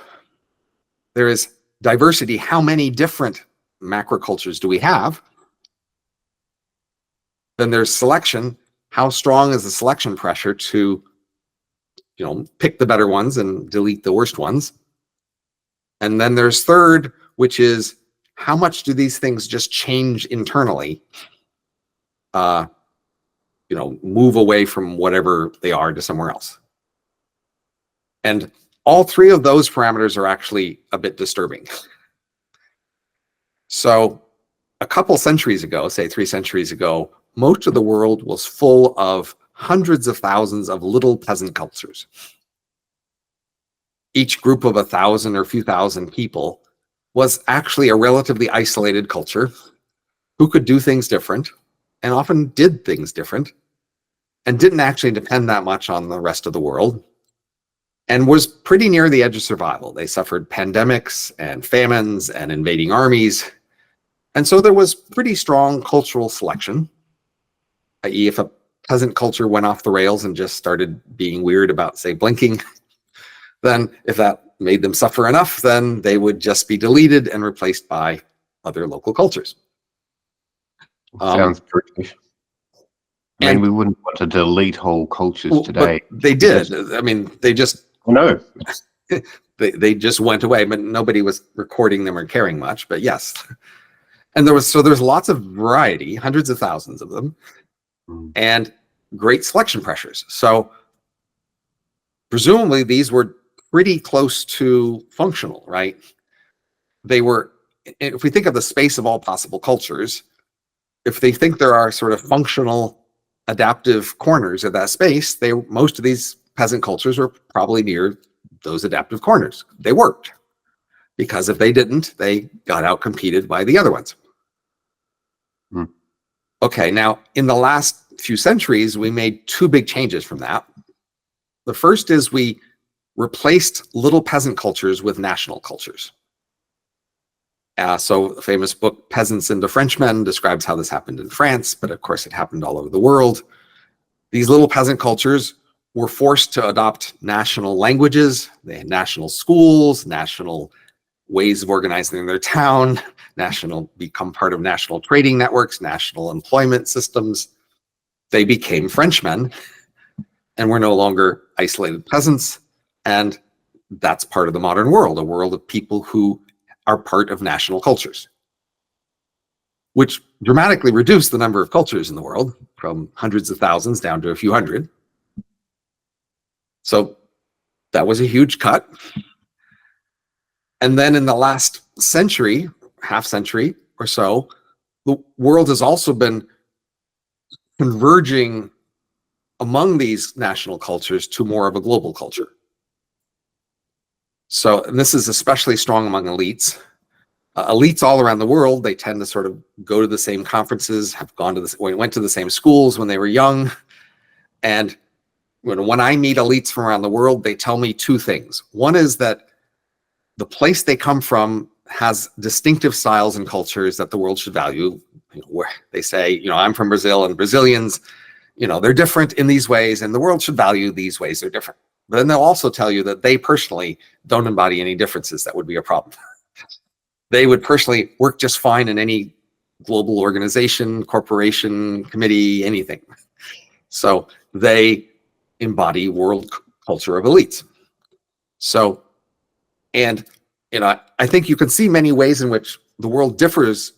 There is diversity. How many different macrocultures do we have? Then there's selection. How strong is the selection pressure to, you know, pick the better ones and delete the worst ones? And then there's third, which is how much do these things just change internally? You know, move away from whatever they are to somewhere else. And all three of those parameters are actually a bit disturbing. So a couple centuries ago, say 3 centuries ago, most of the world was full of hundreds of thousands of little peasant cultures. Each group of 1,000 or a few thousand people was actually a relatively isolated culture who could do things different and often did things different and didn't actually depend that much on the rest of the world and was pretty near the edge of survival. They suffered pandemics and famines and invading armies. And so there was pretty strong cultural selection, i.e. if a peasant culture went off the rails and just started being weird about, say, blinking, then if that made them suffer enough, then they would just be deleted and replaced by other local cultures. Sounds pretty. I mean, we wouldn't want to delete whole cultures today. They did. I mean, they just... No. they just went away, but nobody was recording them or caring much, but yes. And there's lots of variety, hundreds of thousands of them, and great selection pressures. So presumably these were pretty close to functional, right? They were, if we think of the space of all possible cultures, if they think there are sort of functional adaptive corners of that space, most of these peasant cultures were probably near those adaptive corners. They worked, because if they didn't, they got out competed by the other ones. Okay, now in the last few centuries, we made 2 big changes from that. The first is we replaced little peasant cultures with national cultures. So the famous book Peasants into Frenchmen describes how this happened in France, but of course it happened all over the world. These little peasant cultures were forced to adopt national languages. They had national schools, national ways of organizing their town, become part of national trading networks, national employment systems. They became Frenchmen and were no longer isolated peasants. And that's part of the modern world, a world of people who are part of national cultures, which dramatically reduced the number of cultures in the world from hundreds of thousands down to a few hundred. So that was a huge cut. And then in the last century, half century or so, the world has also been converging among these national cultures to more of a global culture. So, and this is especially strong among elites. Elites all around the world, they tend to sort of go to the same conferences, went to the same schools when they were young. And when I meet elites from around the world, they tell me two things. One is that the place they come from has distinctive styles and cultures that the world should value. Where they say, I'm from Brazil, and Brazilians, they're different in these ways, and the world should value these ways they're different. But then they'll also tell you that they personally don't embody any differences that would be a problem. They would personally work just fine in any global organization, corporation, committee, anything. So they embody world culture of elites. So, and I think you can see many ways in which the world differs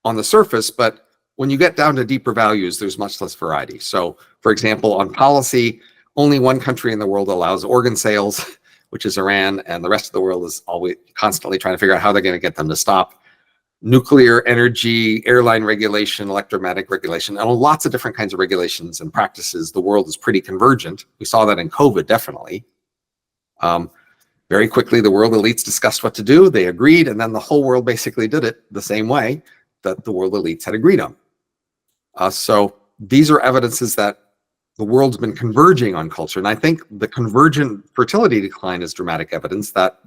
on the surface, but when you get down to deeper values, there's much less variety. So, for example, on policy, only one country in the world allows organ sales, which is Iran, and the rest of the world is always constantly trying to figure out how they're going to get them to stop. Nuclear energy, airline regulation, electromagnetic regulation, and lots of different kinds of regulations and practices. The world is pretty convergent. We saw that in COVID, definitely. Very quickly, the world elites discussed what to do. They agreed, and then the whole world basically did it the same way that the world elites had agreed on. So these are evidences that the world's been converging on culture. And I think the convergent fertility decline is dramatic evidence that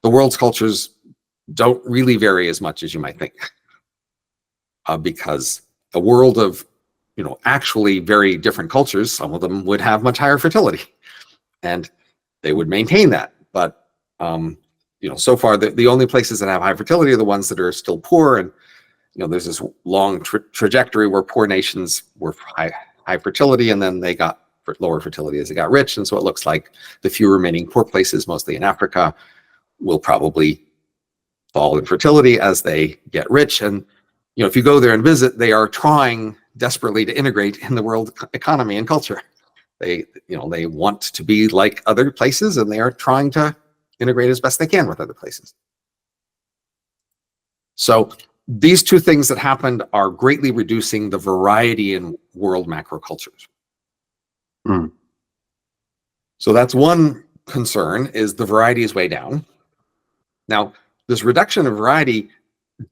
the world's cultures don't really vary as much as you might think. Because a world of, actually very different cultures, some of them would have much higher fertility and they would maintain that. But, so far the only places that have high fertility are the ones that are still poor. And, there's this long trajectory where poor nations were high fertility, and then they got lower fertility as they got rich. And so it looks like the few remaining poor places, mostly in Africa, will probably fall in fertility as they get rich. And, if you go there and visit, they are trying desperately to integrate in the world economy and culture. They want to be like other places, and they are trying to integrate as best they can with other places. So these two things that happened are greatly reducing the variety in world macrocultures. Mm. So that's one concern, is the variety is way down. Now, this reduction of variety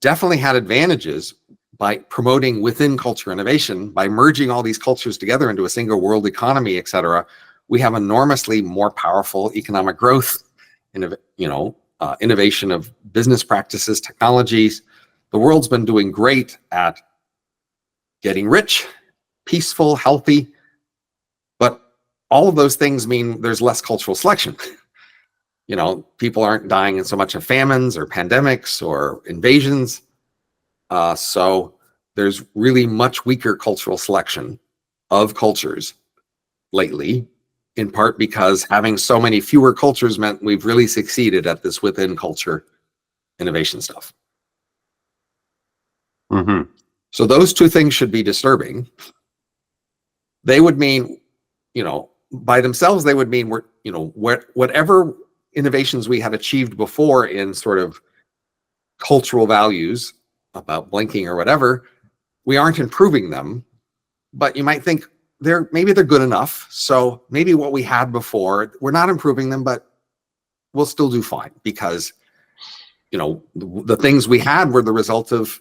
definitely had advantages by promoting within culture innovation, by merging all these cultures together into a single world economy, et cetera. We have enormously more powerful economic growth, innovation of business practices, technologies. The world's been doing great at getting rich, peaceful, healthy, but all of those things mean there's less cultural selection. People aren't dying in so much of famines or pandemics or invasions. So there's really much weaker cultural selection of cultures lately, in part because having so many fewer cultures meant we've really succeeded at this within culture innovation stuff. Mm-hmm. So those two things should be disturbing. They would mean, by themselves, they would mean whatever innovations we had achieved before in sort of cultural values about blinking or whatever, we aren't improving them. But you might think maybe they're good enough. So maybe what we had before, we're not improving them, but we'll still do fine because, the things we had were the result of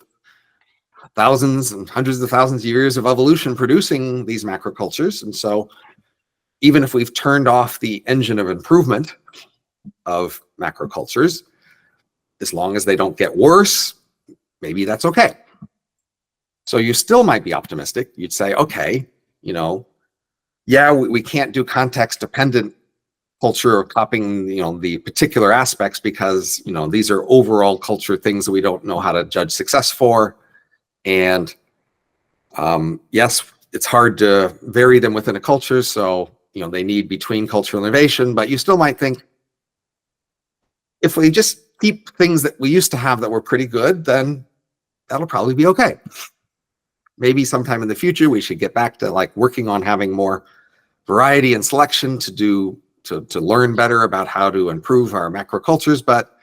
thousands and hundreds of thousands of years of evolution producing these macrocultures. And so even if we've turned off the engine of improvement of macrocultures, as long as they don't get worse, maybe that's okay. So you still might be optimistic. You'd say, okay, yeah, we can't do context dependent culture or copying, the particular aspects because, these are overall culture things that we don't know how to judge success for. And yes, it's hard to vary them within a culture. So, they need between cultural innovation, but you still might think if we just keep things that we used to have that were pretty good, then that'll probably be okay. Maybe sometime in the future, we should get back to like working on having more variety and selection to learn better about how to improve our macrocultures, but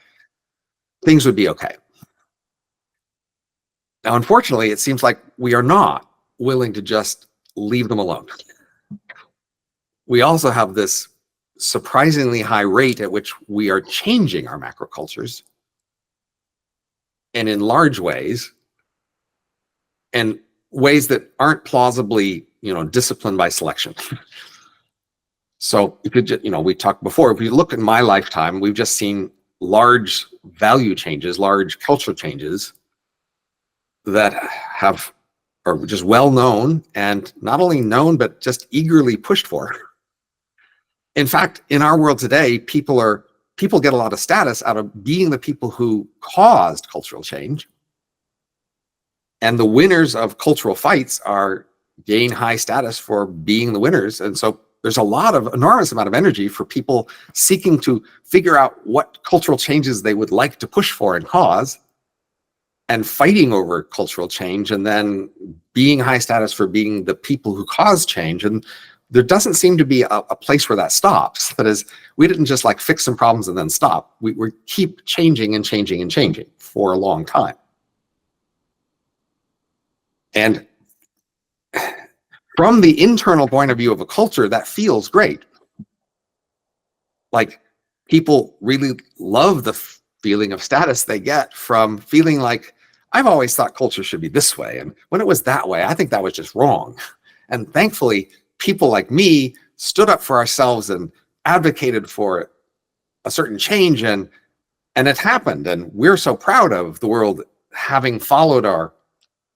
things would be okay. Now, unfortunately, it seems like we are not willing to just leave them alone. We also have this surprisingly high rate at which we are changing our macrocultures, and in large ways, and ways that aren't plausibly, disciplined by selection. So you could, we talked before, if you look at my lifetime, we've just seen large value changes, large cultural changes that are just well known, and not only known, but just eagerly pushed for. In fact, in our world today, people get a lot of status out of being the people who caused cultural change. And the winners of cultural fights gain high status for being the winners. And so there's enormous amount of energy for people seeking to figure out what cultural changes they would like to push for and cause, and fighting over cultural change, and then being high status for being the people who cause change. And there doesn't seem to be a place where that stops. That is, we didn't just like fix some problems and then stop. We keep changing and changing and changing for a long time. And from the internal point of view of a culture, that feels great. Like, people really love the feeling of status they get from feeling like, I've always thought culture should be this way, and when it was that way, I think that was just wrong. And thankfully, people like me stood up for ourselves and advocated for a certain change, and it happened. And we're so proud of the world having followed our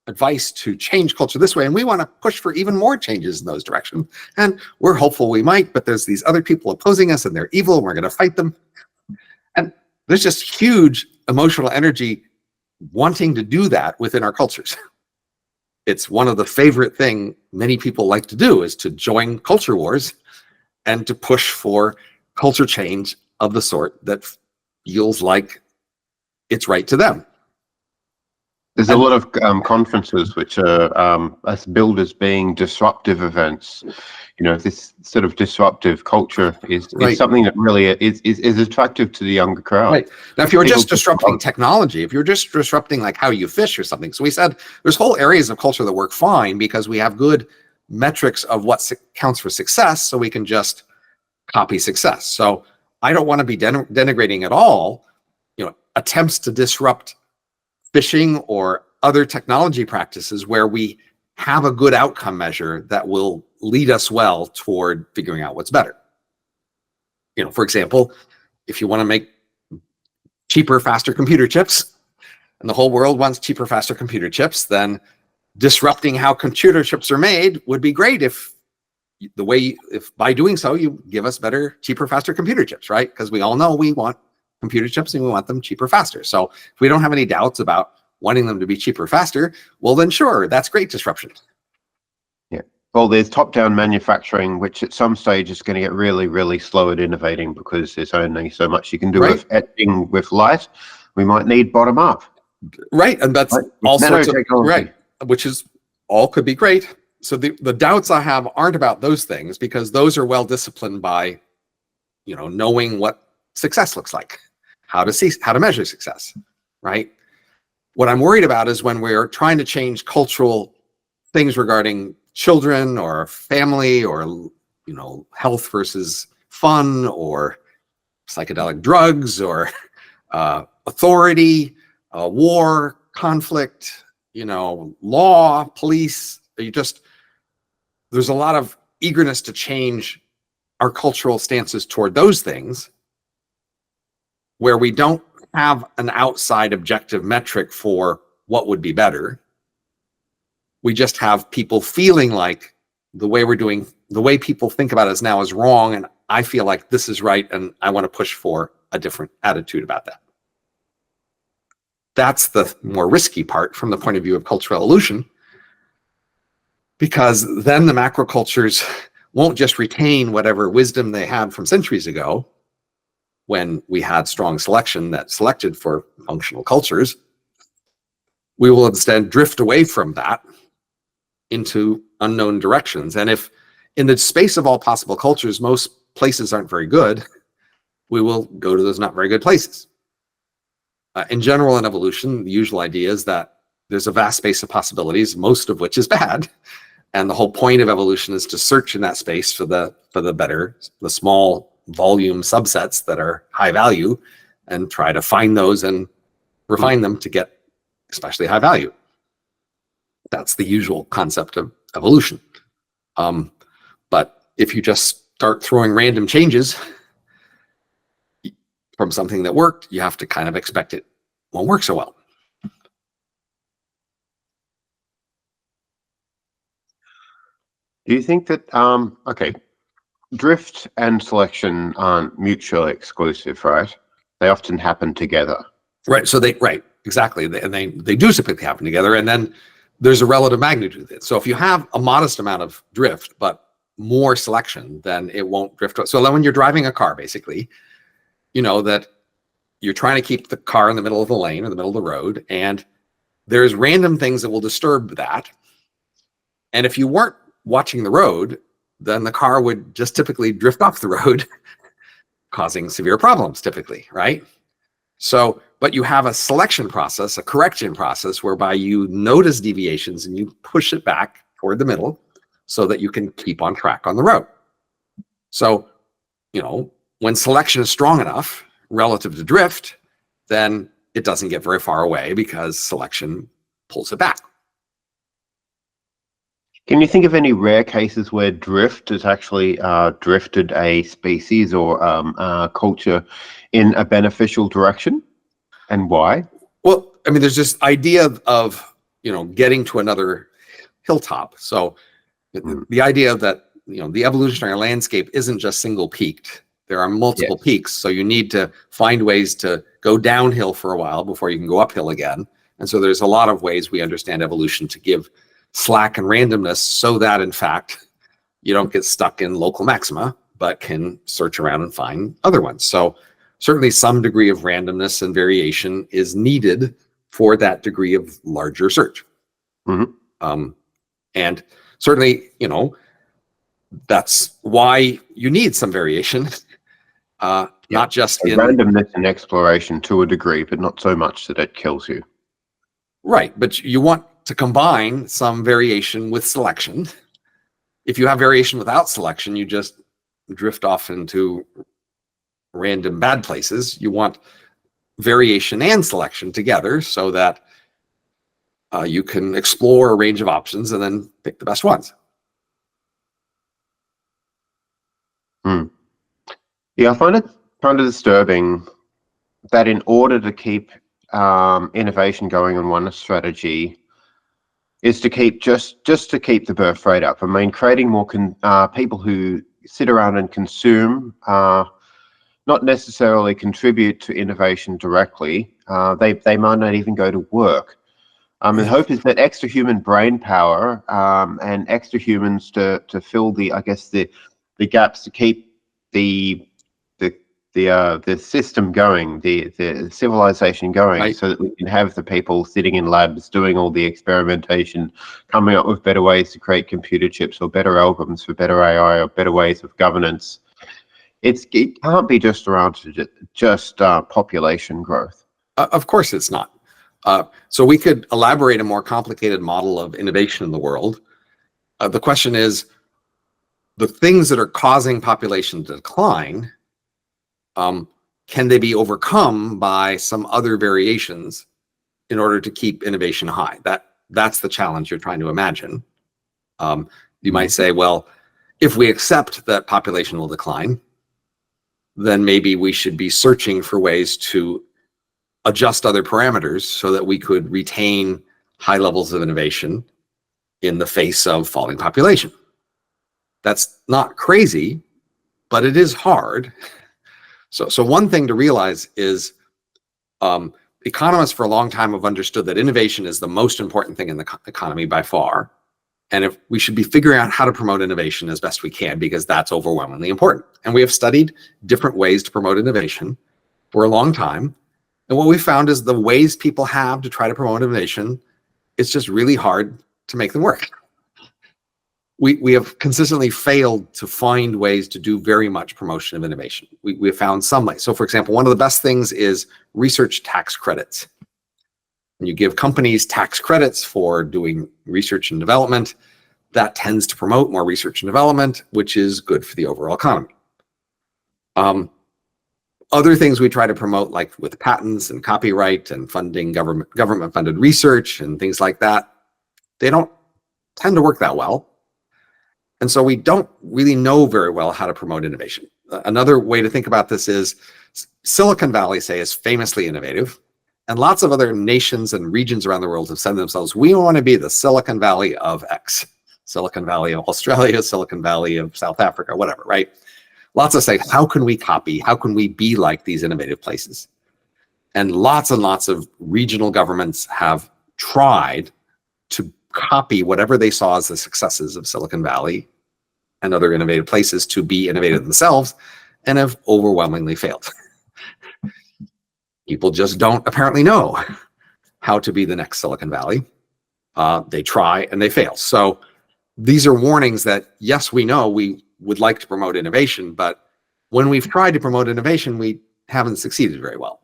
advice to change culture this way, and we want to push for even more changes in those directions. And we're hopeful we might, but there's these other people opposing us, and they're evil, and we're going to fight them. And there's just huge emotional energy wanting to do that within our cultures. It's one of the favorite thing many people like to do, is to join culture wars and to push for culture change of the sort that feels like it's right to them. There's a lot of conferences which are us billed as being disruptive events. This sort of disruptive culture is something that really is attractive to the younger crowd. Right. Now, if you're just disrupting technology, if you're just disrupting like how you fish or something. So we said there's whole areas of culture that work fine because we have good metrics of what counts for success, so we can just copy success. So I don't want to be denigrating at all, attempts to disrupt fishing or other technology practices where we have a good outcome measure that will lead us well toward figuring out what's better. For example, if you want to make cheaper, faster computer chips, and the whole world wants cheaper, faster computer chips, then disrupting how computer chips are made would be great if by doing so, you give us better, cheaper, faster computer chips, right? Because we all know we want computer chips and we want them cheaper, faster. So if we don't have any doubts about wanting them to be cheaper, faster, well then sure, that's great disruption. Yeah. Well, there's top-down manufacturing, which at some stage is going to get really, really slow at innovating because there's only so much you can do with etching with light. We might need bottom-up. Right, and that's all sorts of, right, which is all could be great. So the doubts I have aren't about those things, because those are well disciplined by, knowing what success looks like, how to measure success, right? What I'm worried about is when we're trying to change cultural things regarding children or family or, health versus fun or psychedelic drugs or authority, war, conflict, law, police. There's a lot of eagerness to change our cultural stances toward those things where we don't have an outside objective metric for what would be better. We just have people feeling like the way we're doing the way people think about us now is wrong, and I feel like this is right, and I want to push for a different attitude about that. That's the more risky part from the point of view of cultural evolution, because then the macrocultures won't just retain whatever wisdom they had from centuries ago when we had strong selection that selected for functional cultures. We will instead drift away from that into unknown directions. And if in the space of all possible cultures, most places aren't very good, we will go to those not very good places. In general, in evolution, the usual idea is that there's a vast space of possibilities, most of which is bad. And the whole point of evolution is to search in that space for the better, the small volume subsets that are high value, and try to find those and refine them to get especially high value. That's the usual concept of evolution. But if you just start throwing random changes from something that worked, you have to kind of expect it won't work so well. Do you think that, okay, drift and selection aren't mutually exclusive, right? They often happen together. Right, so exactly. They do typically happen together, and then there's a relative magnitude to it. So if you have a modest amount of drift, but more selection, then it won't drift. So then when you're driving a car, basically, you know that you're trying to keep the car in the middle of the lane or the middle of the road, and there's random things that will disturb that. And if you weren't watching the road, then the car would just typically drift off the road, causing severe problems typically, right? So, but you have a selection process, a correction process, whereby you notice deviations and you push it back toward the middle so that you can keep on track on the road. So, you know, when selection is strong enough relative to drift, then it doesn't get very far away because selection pulls it back. Can you think of any rare cases where drift has actually drifted a species or culture in a beneficial direction, and why? Well, I mean, there's this idea of, you know, getting to another hilltop. So the idea that, you know, the evolutionary landscape isn't just single peaked. There are multiple peaks. So you need to find ways to go downhill for a while before you can go uphill again. And so there's a lot of ways we understand evolution to give slack and randomness so that, in fact, you don't get stuck in local maxima, but can search around and find other ones. So certainly some degree of randomness and variation is needed for that degree of larger search. And certainly, you know, that's why you need some variation, not just so in randomness and exploration to a degree, but not so much that it kills you. Right, but you want to combine some variation with selection. If you have variation without selection, you just drift off into random bad places. You want variation and selection together so that you can explore a range of options and then pick the best ones. Yeah, I find it kind of disturbing that in order to keep innovation going on one strategy is to keep just to keep the birth rate up. I mean, creating more people who sit around and consume, not necessarily contribute to innovation directly. They might not even go to work. The hope is that extra human brain power and extra humans to fill the, I guess, the gaps to keep the system going, the civilization going, right, so that we can have the people sitting in labs doing all the experimentation, coming up with better ways to create computer chips or better algorithms for better AI or better ways of governance. It can't be just around just population growth. Of course it's not. So we could elaborate a more complicated model of innovation in the world. The question is, the things that are causing population to decline, can they be overcome by some other variations in order to keep innovation high? That's the challenge you're trying to imagine. You might say, well, if we accept that population will decline, then maybe we should be searching for ways to adjust other parameters so that we could retain high levels of innovation in the face of falling population. That's not crazy, but it is hard. So one thing to realize is economists for a long time have understood that innovation is the most important thing in the economy by far. And if we should be figuring out how to promote innovation as best we can, because that's overwhelmingly important. And we have studied different ways to promote innovation for a long time. And what we found is the ways people have to try to promote innovation, it's just really hard to make them work. We have consistently failed to find ways to do very much promotion of innovation. We have found some ways. So for example, one of the best things is research tax credits. When you give companies tax credits for doing research and development, that tends to promote more research and development, which is good for the overall economy. Other things we try to promote, like with patents and copyright and funding government-funded research and things like that, they don't tend to work that well. And so we don't really know very well how to promote innovation. Another way to think about this is Silicon Valley, say, is famously innovative. And lots of other nations and regions around the world have said to themselves, we want to be the Silicon Valley of X. Silicon Valley of Australia, Silicon Valley of South Africa, whatever, right? Lots of say, how can we copy? How can we be like these innovative places? And lots of regional governments have tried to copy whatever they saw as the successes of Silicon Valley and other innovative places to be innovative themselves, and have overwhelmingly failed. People just don't apparently know how to be the next Silicon Valley. They try and they fail. So these are warnings that, yes, we know we would like to promote innovation, but when we've tried to promote innovation, we haven't succeeded very well.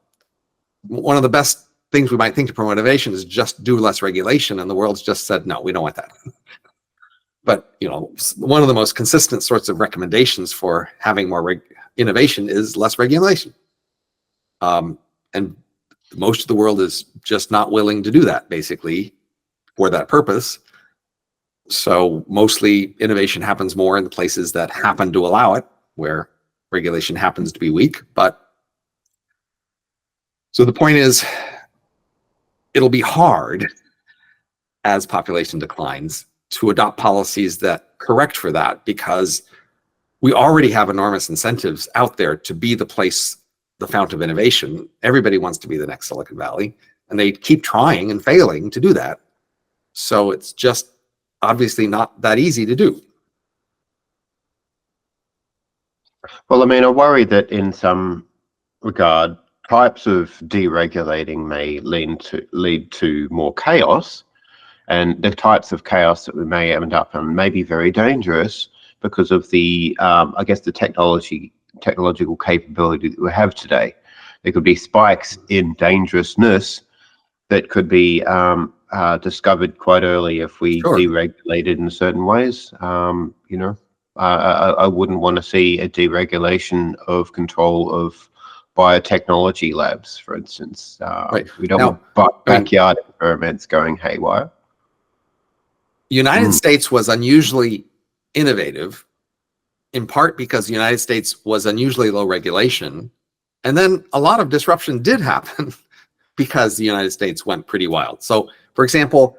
One of the best things we might think to promote innovation is just do less regulation, and the world's just said, no, we don't want that. But one of the most consistent sorts of recommendations for having more innovation is less regulation. And most of the world is just not willing to do that, basically, for that purpose. So mostly innovation happens more in the places that happen to allow it, where regulation happens to be weak. So the point is, it'll be hard as population declines to adopt policies that correct for that, because we already have enormous incentives out there to be the place, the fount of innovation. Everybody wants to be the next Silicon Valley, and they keep trying and failing to do that. So it's just obviously not that easy to do. Well, I mean, I worry that in some regard, types of deregulating may lead to more chaos, and the types of chaos that we may end up in may be very dangerous because of the, I guess, the technological capability that we have today. There could be spikes in dangerousness that could be discovered quite early if we deregulated in certain ways. I wouldn't want to see a deregulation of control of biotechnology labs, for instance. Right. We don't want backyard experiments going haywire. United States was unusually innovative, in part because the United States was unusually low regulation. And then a lot of disruption did happen because the United States went pretty wild. So, for example,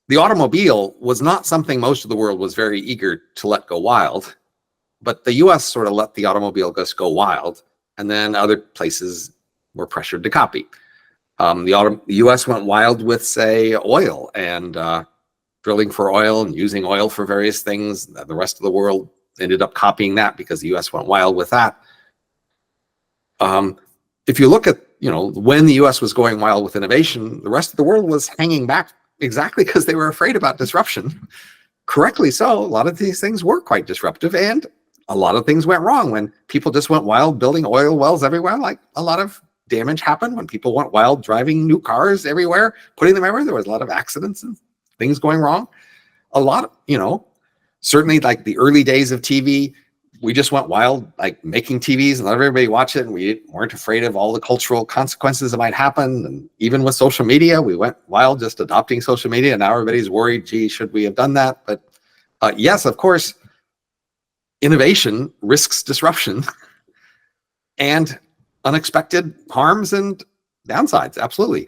the automobile was not something most of the world was very eager to let go wild, but the US sort of let the automobile just go wild, and then other places were pressured to copy. The US went wild with, say, oil and drilling for oil and using oil for various things. The rest of the world ended up copying that because the US went wild with that. If you look at, when the US was going wild with innovation, the rest of the world was hanging back exactly because they were afraid about disruption. Correctly so. A lot of these things were quite disruptive, and a lot of things went wrong when people just went wild building oil wells everywhere. Like, a lot of damage happened when people went wild driving new cars everywhere, putting them everywhere. There was a lot of accidents and things going wrong. A lot, certainly like the early days of TV, we just went wild, like making TVs and let everybody watch it. And we weren't afraid of all the cultural consequences that might happen. And even with social media, we went wild just adopting social media. And now everybody's worried, gee, should we have done that? But yes, of course, innovation risks disruption and unexpected harms and downsides. Absolutely.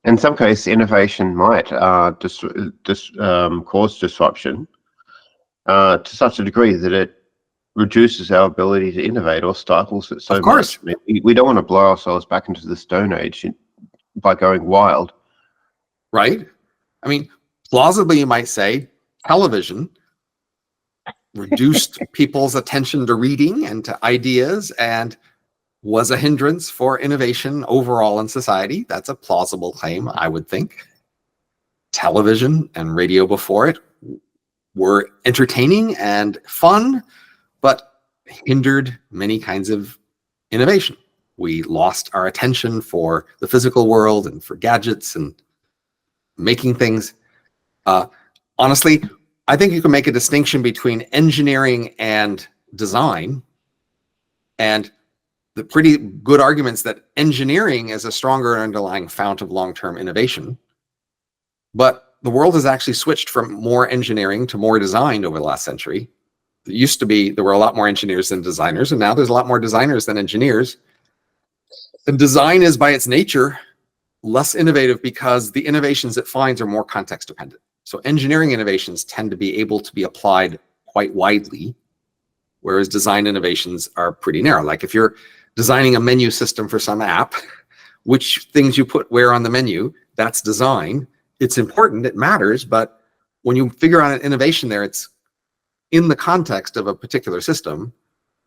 In some cases, innovation might cause disruption. to such a degree that it reduces our ability to innovate or stifles it so Of course. much. I mean, we don't want to blow ourselves back into the Stone Age by going wild. Right? I mean, plausibly, you might say television reduced people's attention to reading and to ideas and was a hindrance for innovation overall in society. That's a plausible claim, I would think. Television and radio before it were entertaining and fun, but hindered many kinds of innovation. We lost our attention for the physical world and for gadgets and making things. Honestly, I think you can make a distinction between engineering and design, and the pretty good arguments that engineering is a stronger underlying fount of long-term innovation. But the world has actually switched from more engineering to more design over the last century. It used to be there were a lot more engineers than designers, and now there's a lot more designers than engineers. And design is by its nature less innovative because the innovations it finds are more context dependent. So engineering innovations tend to be able to be applied quite widely, whereas design innovations are pretty narrow. Like if you're designing a menu system for some app, which things you put where on the menu, that's design. It's important, it matters, but when you figure out an innovation there, it's in the context of a particular system.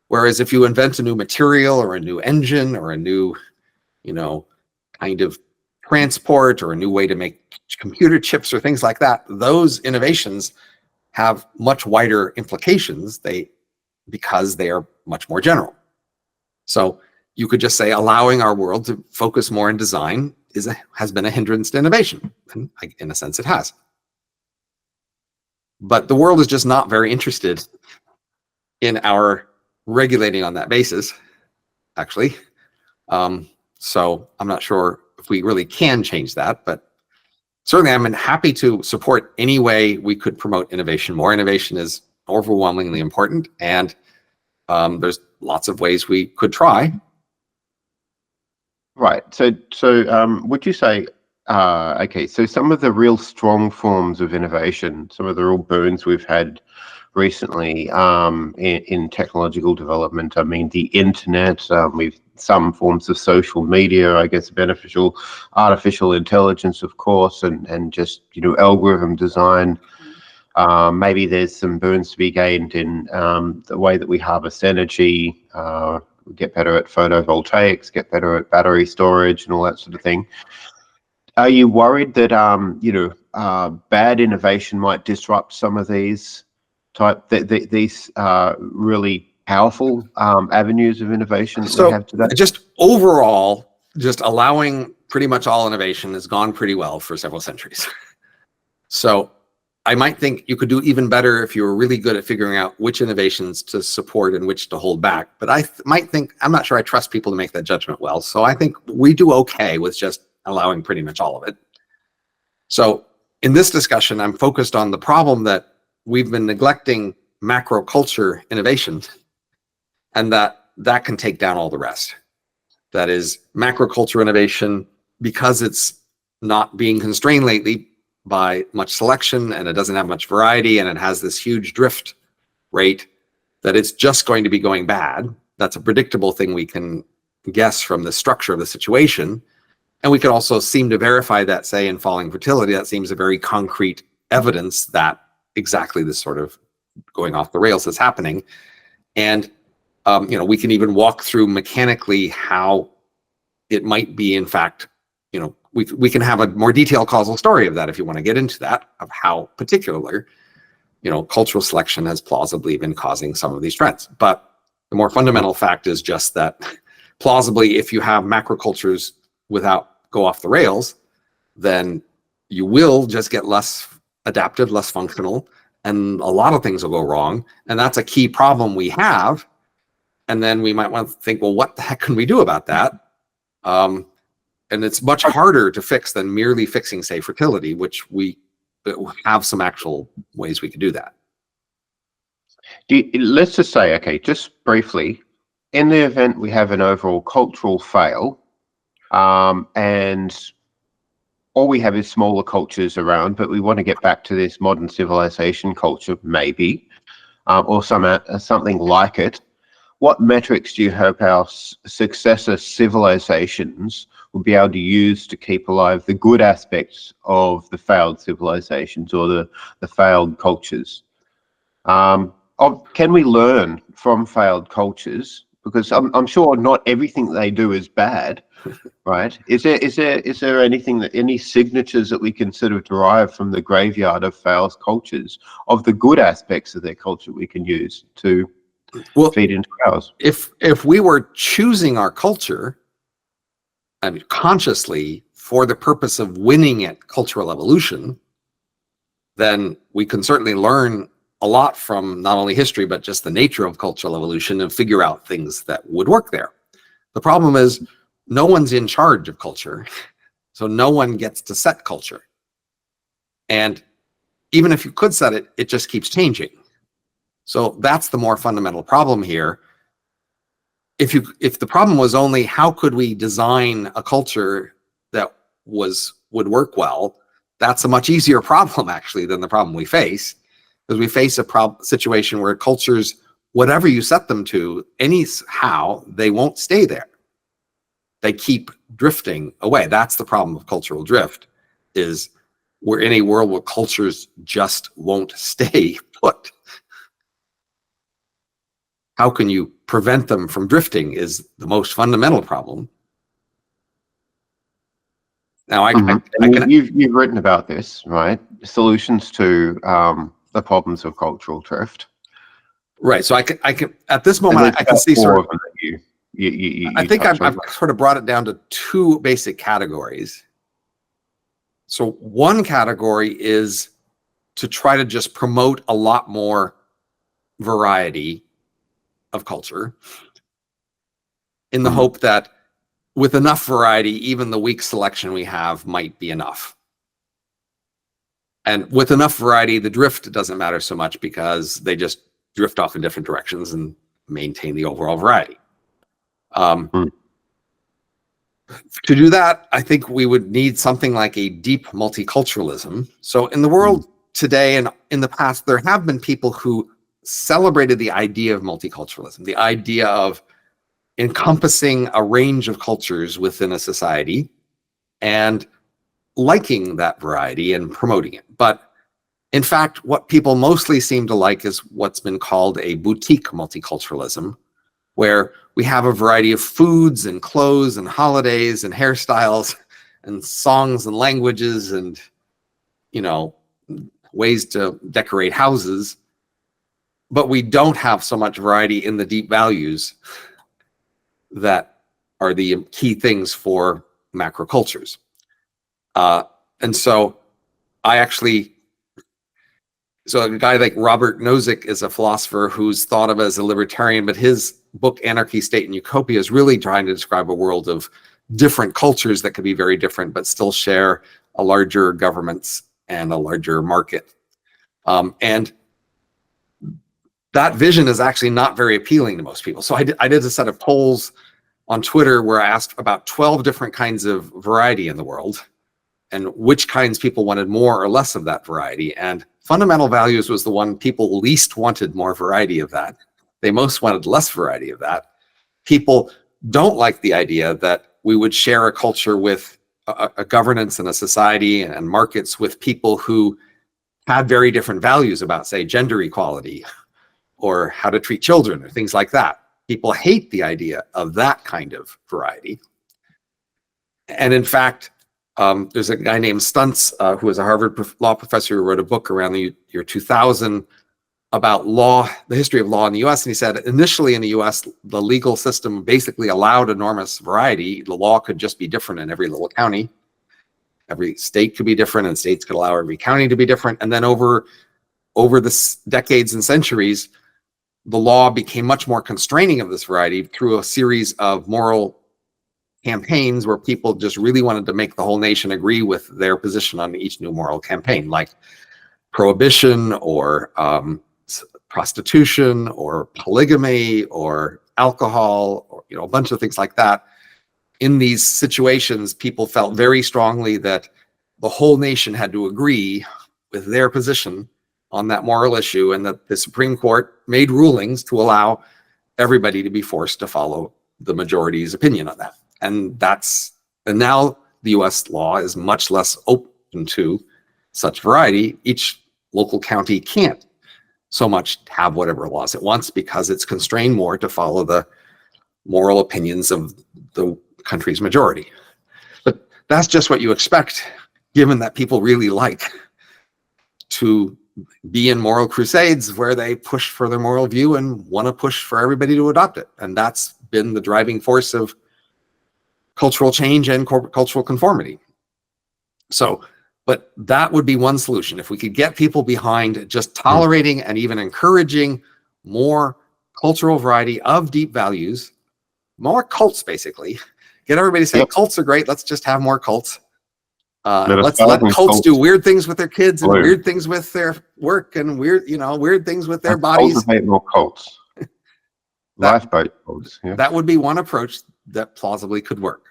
Whereas if you invent a new material or a new engine or a new, kind of transport or a new way to make computer chips or things like that, those innovations have much wider implications because they are much more general. So you could just say allowing our world to focus more on design has been a hindrance to innovation. And in a sense, it has. But the world is just not very interested in our regulating on that basis, actually. So I'm not sure if we really can change that, but certainly I'm happy to support any way we could promote innovation. More innovation is overwhelmingly important, and there's lots of ways we could try. Right. So would you say, okay, so some of the real strong forms of innovation, some of the real boons we've had recently in technological development, I mean, the internet, some forms of social media, I guess, beneficial, artificial intelligence, of course, and just, algorithm design. Maybe there's some boons to be gained in the way that we harvest energy, get better at photovoltaics, get better at battery storage and all that sort of thing. Are you worried that, bad innovation might disrupt some of these these really powerful avenues of innovation that we have today? Just overall, just allowing pretty much all innovation has gone pretty well for several centuries. So I might think you could do even better if you were really good at figuring out which innovations to support and which to hold back. But I might think, I'm not sure I trust people to make that judgment well. So I think we do okay with just allowing pretty much all of it. So in this discussion, I'm focused on the problem that we've been neglecting macroculture innovation, and that can take down all the rest. That is, macroculture innovation, because it's not being constrained lately by much selection, and it doesn't have much variety, and it has this huge drift rate, that it's just going to be going bad. That's a predictable thing we can guess from the structure of the situation. And we can also seem to verify that, say, in falling fertility. That seems a very concrete evidence that exactly this sort of going off the rails is happening. And we can even walk through mechanically how it might be, in fact, we can have a more detailed causal story of that if you want to get into that, of how particular, cultural selection has plausibly been causing some of these trends. But the more fundamental fact is just that plausibly, if you have macrocultures go off the rails, then you will just get less adaptive, less functional, and a lot of things will go wrong. And that's a key problem we have. And then we might want to think, well, what the heck can we do about that? And it's much harder to fix than merely fixing, say, fertility, which we have some actual ways we could do that. Let's just say, okay, just briefly, in the event we have an overall cultural fail, and all we have is smaller cultures around, but we want to get back to this modern civilization culture, maybe. or something like it, what metrics do you hope our successor civilizations will be able to use to keep alive the good aspects of the failed civilizations or the failed cultures? Can we learn from failed cultures? Because I'm sure not everything they do is bad, right? Is there anything any signatures that we can sort of derive from the graveyard of failed cultures, of the good aspects of their culture we can use to feed into ours? If we were choosing our culture, I mean, consciously for the purpose of winning at cultural evolution, then we can certainly learn a lot from not only history, but just the nature of cultural evolution and figure out things that would work there. The problem is no one's in charge of culture, so no one gets to set culture. And even if you could set it, it just keeps changing. So that's the more fundamental problem here. If the problem was only how could we design a culture that would work well, that's a much easier problem actually than the problem we face, because we face a situation where cultures, whatever you set them to, anyhow, they won't stay there. They keep drifting away. That's the problem of cultural drift, is we're in a world where cultures just won't stay put. How can you prevent them from drifting is the most fundamental problem. Now, you've written about this, right? Solutions to the problems of cultural drift. Right. So I can at this moment I can see sort of. I think I've sort of brought it down to two basic categories. So one category is to try to just promote a lot more variety of culture, in the hope that with enough variety, even the weak selection we have might be enough. And with enough variety, the drift doesn't matter so much because they just drift off in different directions and maintain the overall variety. To do that, I think we would need something like a deep multiculturalism. So in the world today and in the past, there have been people who celebrated the idea of multiculturalism, the idea of encompassing a range of cultures within a society and liking that variety and promoting it. But in fact, what people mostly seem to like is what's been called a boutique multiculturalism, where we have a variety of foods and clothes and holidays and hairstyles and songs and languages and, you know, ways to decorate houses. But we don't have so much variety in the deep values that are the key things for macrocultures. And so so a guy like Robert Nozick is a philosopher who's thought of as a libertarian, but his book, Anarchy, State, and Utopia, is really trying to describe a world of different cultures that could be very different, but still share a larger governments and a larger market. And that vision is actually not very appealing to most people. So I did a set of polls on Twitter where I asked about 12 different kinds of variety in the world and which kinds people wanted more or less of that variety. And fundamental values was the one people least wanted more variety of that. They most wanted less variety of that. People don't like the idea that we would share a culture with a governance and a society and markets with people who had very different values about, say, gender equality or how to treat children or things like that. People hate the idea of that kind of variety. And in fact, there's a guy named Stuntz who was a Harvard law professor who wrote a book around the year 2000 about law, the history of law in the US. And he said, initially in the US, the legal system basically allowed enormous variety. The law could just be different in every little county. Every state could be different and states could allow every county to be different. And then over the decades and centuries, the law became much more constraining of this variety through a series of moral campaigns where people just really wanted to make the whole nation agree with their position on each new moral campaign, like prohibition or prostitution or polygamy or alcohol, or a bunch of things like that. In these situations, people felt very strongly that the whole nation had to agree with their position on that moral issue, and that the Supreme Court made rulings to allow everybody to be forced to follow the majority's opinion on that. And now the US law is much less open to such variety. Each local county can't so much have whatever laws it wants because it's constrained more to follow the moral opinions of the country's majority. But that's just what you expect, given that people really like to be in moral crusades where they push for their moral view and want to push for everybody to adopt it. And that's been the driving force of cultural change and cultural conformity. So, but that would be one solution. If we could get people behind just tolerating and even encouraging more cultural variety of deep values, more cults, basically. Get everybody saying cults are great. Let's just have more cults. Let's let cults do weird things with their kids and weird things with their work and weird things with their bodies. Cultivate more cults. Lifeboat cults. Yeah. That would be one approach that plausibly could work.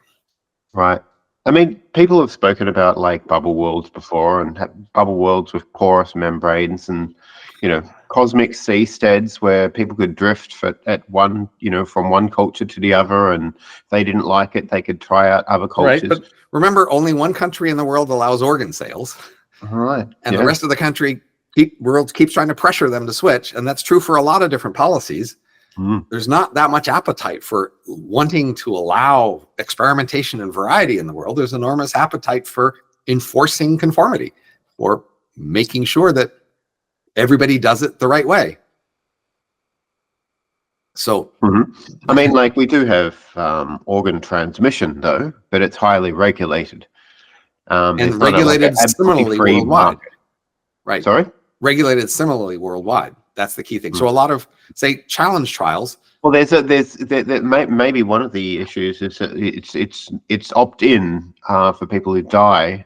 Right. I mean, people have spoken about like bubble worlds before, and bubble worlds with porous membranes, and cosmic seasteads where people could drift from one culture to the other, and if they didn't like it, they could try out other cultures. Right, but remember, only one country in the world allows organ sales. Right. And the rest of the world keeps trying to pressure them to switch, and that's true for a lot of different policies. There's not that much appetite for wanting to allow experimentation and variety in the world. There's enormous appetite for enforcing conformity, or making sure that everybody does it the right way. So, I mean, like, we do have organ transmission, though, but it's highly regulated. And regulated similarly worldwide. Right. Sorry? Regulated similarly worldwide. That's the key thing. So a lot of, say, challenge trials. Well, maybe one of the issues is that it's opt-in for people who die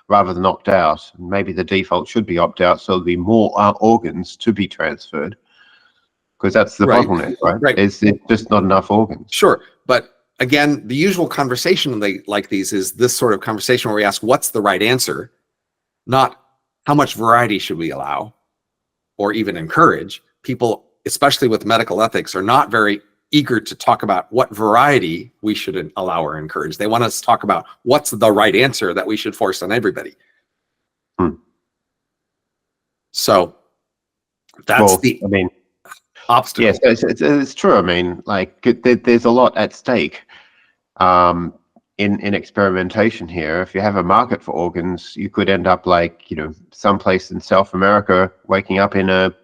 rather than opt-out. Maybe the default should be opt-out, so there'll be more organs to be transferred, because that's the bottleneck, right? It's just not enough organs. Sure, but again, the usual conversation like these is this sort of conversation where we ask, what's the right answer? Not how much variety should we allow or even encourage. People, especially with medical ethics, are not very eager to talk about what variety we should allow or encourage. They want us to talk about what's the right answer that we should force on everybody. So that's obstacle. Yes, it's true. I mean, like, there's a lot at stake in experimentation here. If you have a market for organs, you could end up like, someplace in South America, waking up in a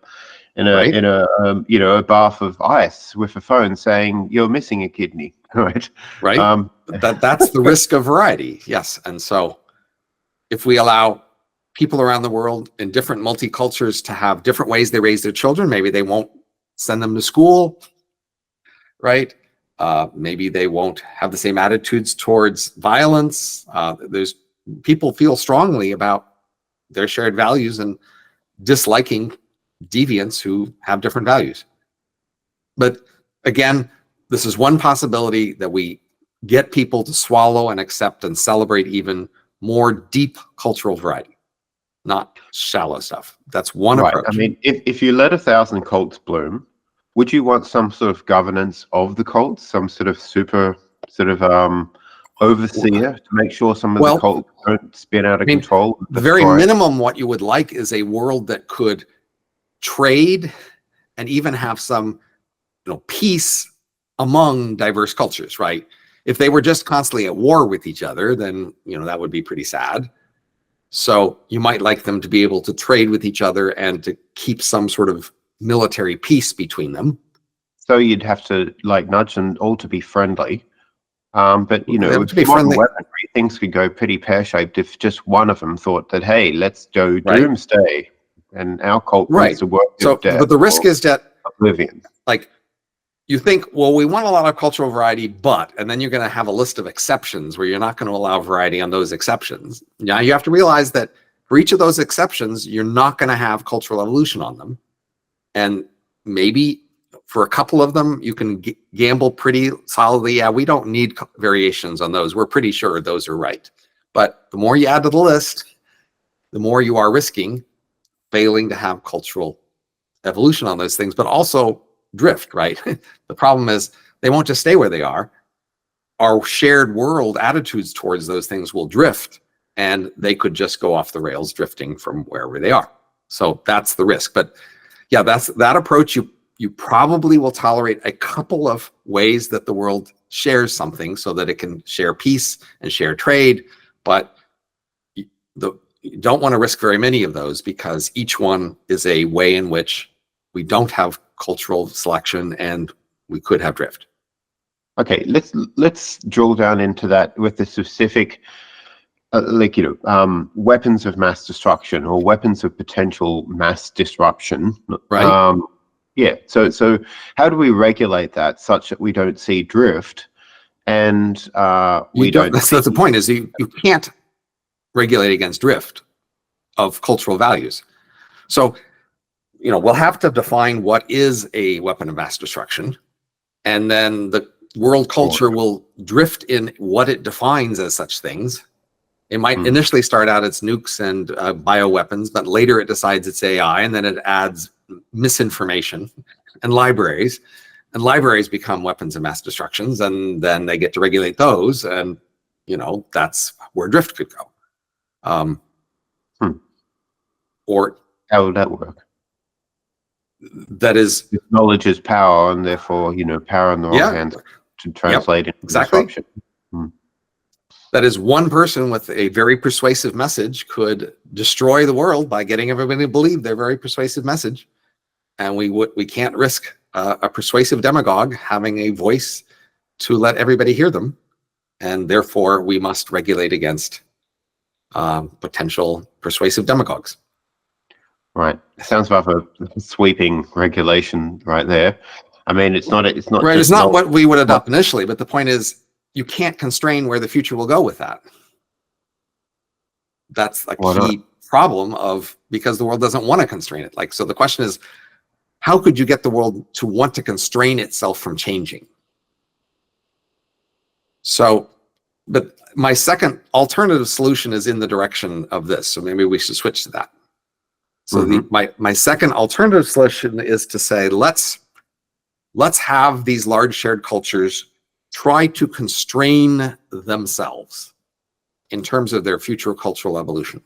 bath of ice with a phone saying you're missing a kidney, right? Right. That's the risk of variety. Yes. And so if we allow people around the world in different multicultures to have different ways they raise their children, maybe they won't send them to school, right? Maybe they won't have the same attitudes towards violence. There's people feel strongly about their shared values and disliking deviants who have different values. But again, this is one possibility that we get people to swallow and accept and celebrate even more deep cultural variety, not shallow stuff. That's one approach. I mean, if you let 1,000 cults bloom, would you want some sort of governance of the cults, some sort of overseer to make sure some of the cults don't spin out of control? The very minimum, what you would like is a world that could trade and even have some peace among diverse cultures, right? If they were just constantly at war with each other, then that would be pretty sad. So you might like them to be able to trade with each other and to keep some sort of military peace between them. So you'd have to like nudge them all to be friendly. But with modern weaponry, things could go pretty pear-shaped if just one of them thought that, hey, let's do doomsday, and our cult needs to work. So, but the risk is that oblivion. Like, you think, well, we want a lot of cultural variety, and then you're going to have a list of exceptions where you're not going to allow variety on those exceptions. Now you have to realize that for each of those exceptions, you're not going to have cultural evolution on them. And maybe for a couple of them, you can gamble pretty solidly. Yeah, we don't need variations on those. We're pretty sure those are right. But the more you add to the list, the more you are risking failing to have cultural evolution on those things, but also drift, right? The problem is they won't just stay where they are. Our shared world attitudes towards those things will drift, and they could just go off the rails, drifting from wherever they are. So that's the risk. But yeah, that's that approach. You probably will tolerate a couple of ways that the world shares something so that it can share peace and share trade, but you don't want to risk very many of those, because each one is a way in which we don't have cultural selection and we could have drift. Okay, let's drill down into that with the specific, weapons of mass destruction or weapons of potential mass disruption. Right. Yeah. So how do we regulate that such that we don't see drift, and we don't? That's the point. Is you can't regulate against drift of cultural values. So, we'll have to define what is a weapon of mass destruction, and then the world culture will drift in what it defines as such things. It might initially start out as nukes and bioweapons, but later it decides it's AI, and then it adds misinformation and libraries become weapons of mass destructions, and then they get to regulate those, and that's where drift could go. Or how would that work? That is, if knowledge is power, and therefore power in the wrong hands to translate into disruption. That is, one person with a very persuasive message could destroy the world by getting everybody to believe their very persuasive message, and we can't risk a persuasive demagogue having a voice to let everybody hear them, and therefore we must regulate against potential persuasive demagogues. Right. Sounds like a sweeping regulation right there. I mean, it's not. Right. It's not what we would adopt initially, but the point is, you can't constrain where the future will go with that. That's a key problem because the world doesn't want to constrain it. So the question is, how could you get the world to want to constrain itself from changing? So, but my second alternative solution is in the direction of this. So maybe we should switch to that. So my second alternative solution is to say, let's have these large shared cultures try to constrain themselves in terms of their future cultural evolution.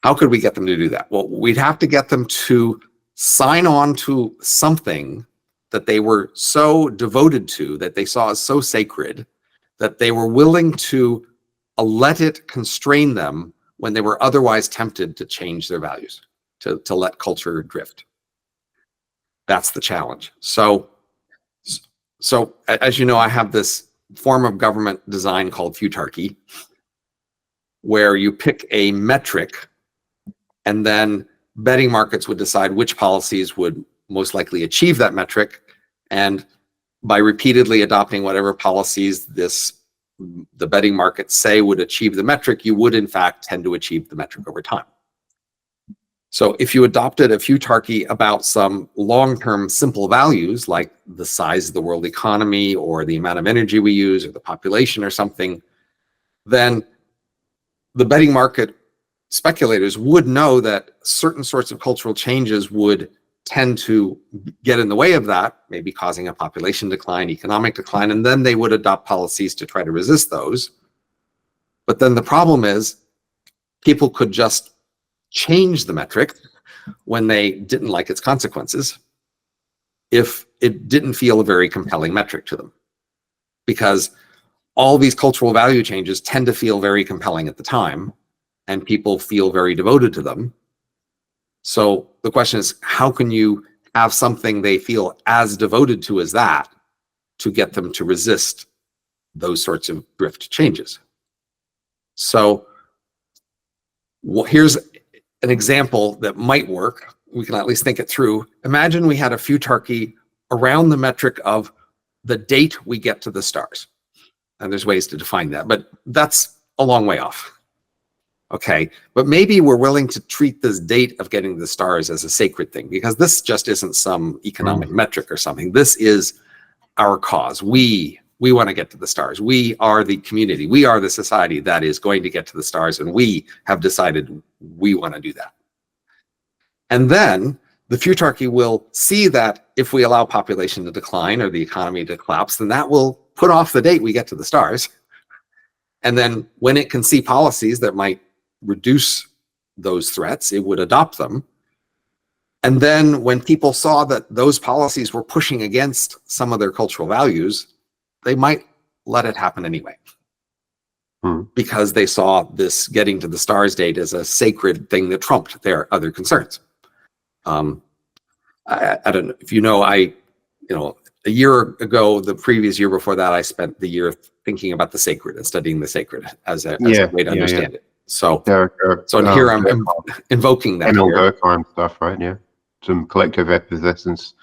How could we get them to do that? Well, we'd have to get them to sign on to something that they were so devoted to, that they saw as so sacred, that they were willing to let it constrain them when they were otherwise tempted to change their values, to let culture drift. That's the challenge. So as you know, I have this form of government design called Futarchy, where you pick a metric, and then betting markets would decide which policies would most likely achieve that metric, and by repeatedly adopting whatever policies the betting markets say would achieve the metric, you would in fact tend to achieve the metric over time. So if you adopted a Futarchy about some long-term simple values, like the size of the world economy or the amount of energy we use or the population or something, then the betting market speculators would know that certain sorts of cultural changes would tend to get in the way of that, maybe causing a population decline, economic decline, and then they would adopt policies to try to resist those. But then the problem is, people could just change the metric when they didn't like its consequences, if it didn't feel a very compelling metric to them. Because all these cultural value changes tend to feel very compelling at the time, and people feel very devoted to them. So the question is, how can you have something they feel as devoted to as that to get them to resist those sorts of drift changes? So here's an example that might work. We can at least think it through. Imagine we had a Futarchy around the metric of the date we get to the stars. And there's ways to define that, but that's a long way off. Okay, but maybe we're willing to treat this date of getting to the stars as a sacred thing, because this just isn't some economic metric or something. This is our cause. We we want to get to the stars. We are the community. We are the society that is going to get to the stars, and we have decided we want to do that. And then the Futarchy will see that if we allow population to decline or the economy to collapse, then that will put off the date we get to the stars. And then when it can see policies that might reduce those threats, it would adopt them. And then when people saw that those policies were pushing against some of their cultural values, they might let it happen anyway. Because they saw this getting to the stars date as a sacred thing that trumped their other concerns. I don't know if you know, a year ago, the previous year before that, I spent the year thinking about the sacred and studying the sacred as a way to understand it. So, here I'm invoking that. Emil Durkheim stuff, right? Yeah, some collective effervescence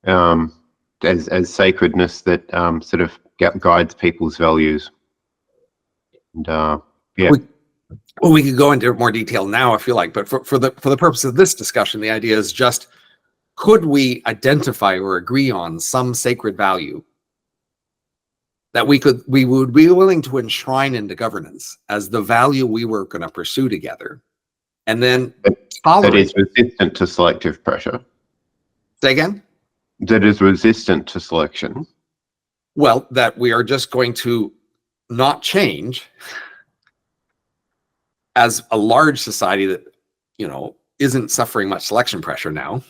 as sacredness that sort of guides people's values. And well, we could go into more detail now if you like, but for the purpose of this discussion, the idea is just, could we identify or agree on some sacred value that we would be willing to enshrine into governance as the value we were going to pursue together, and then that is resistant to selective pressure? Say again? That is resistant to selection. Well, that we are just going to not change as a large society that, isn't suffering much selection pressure now.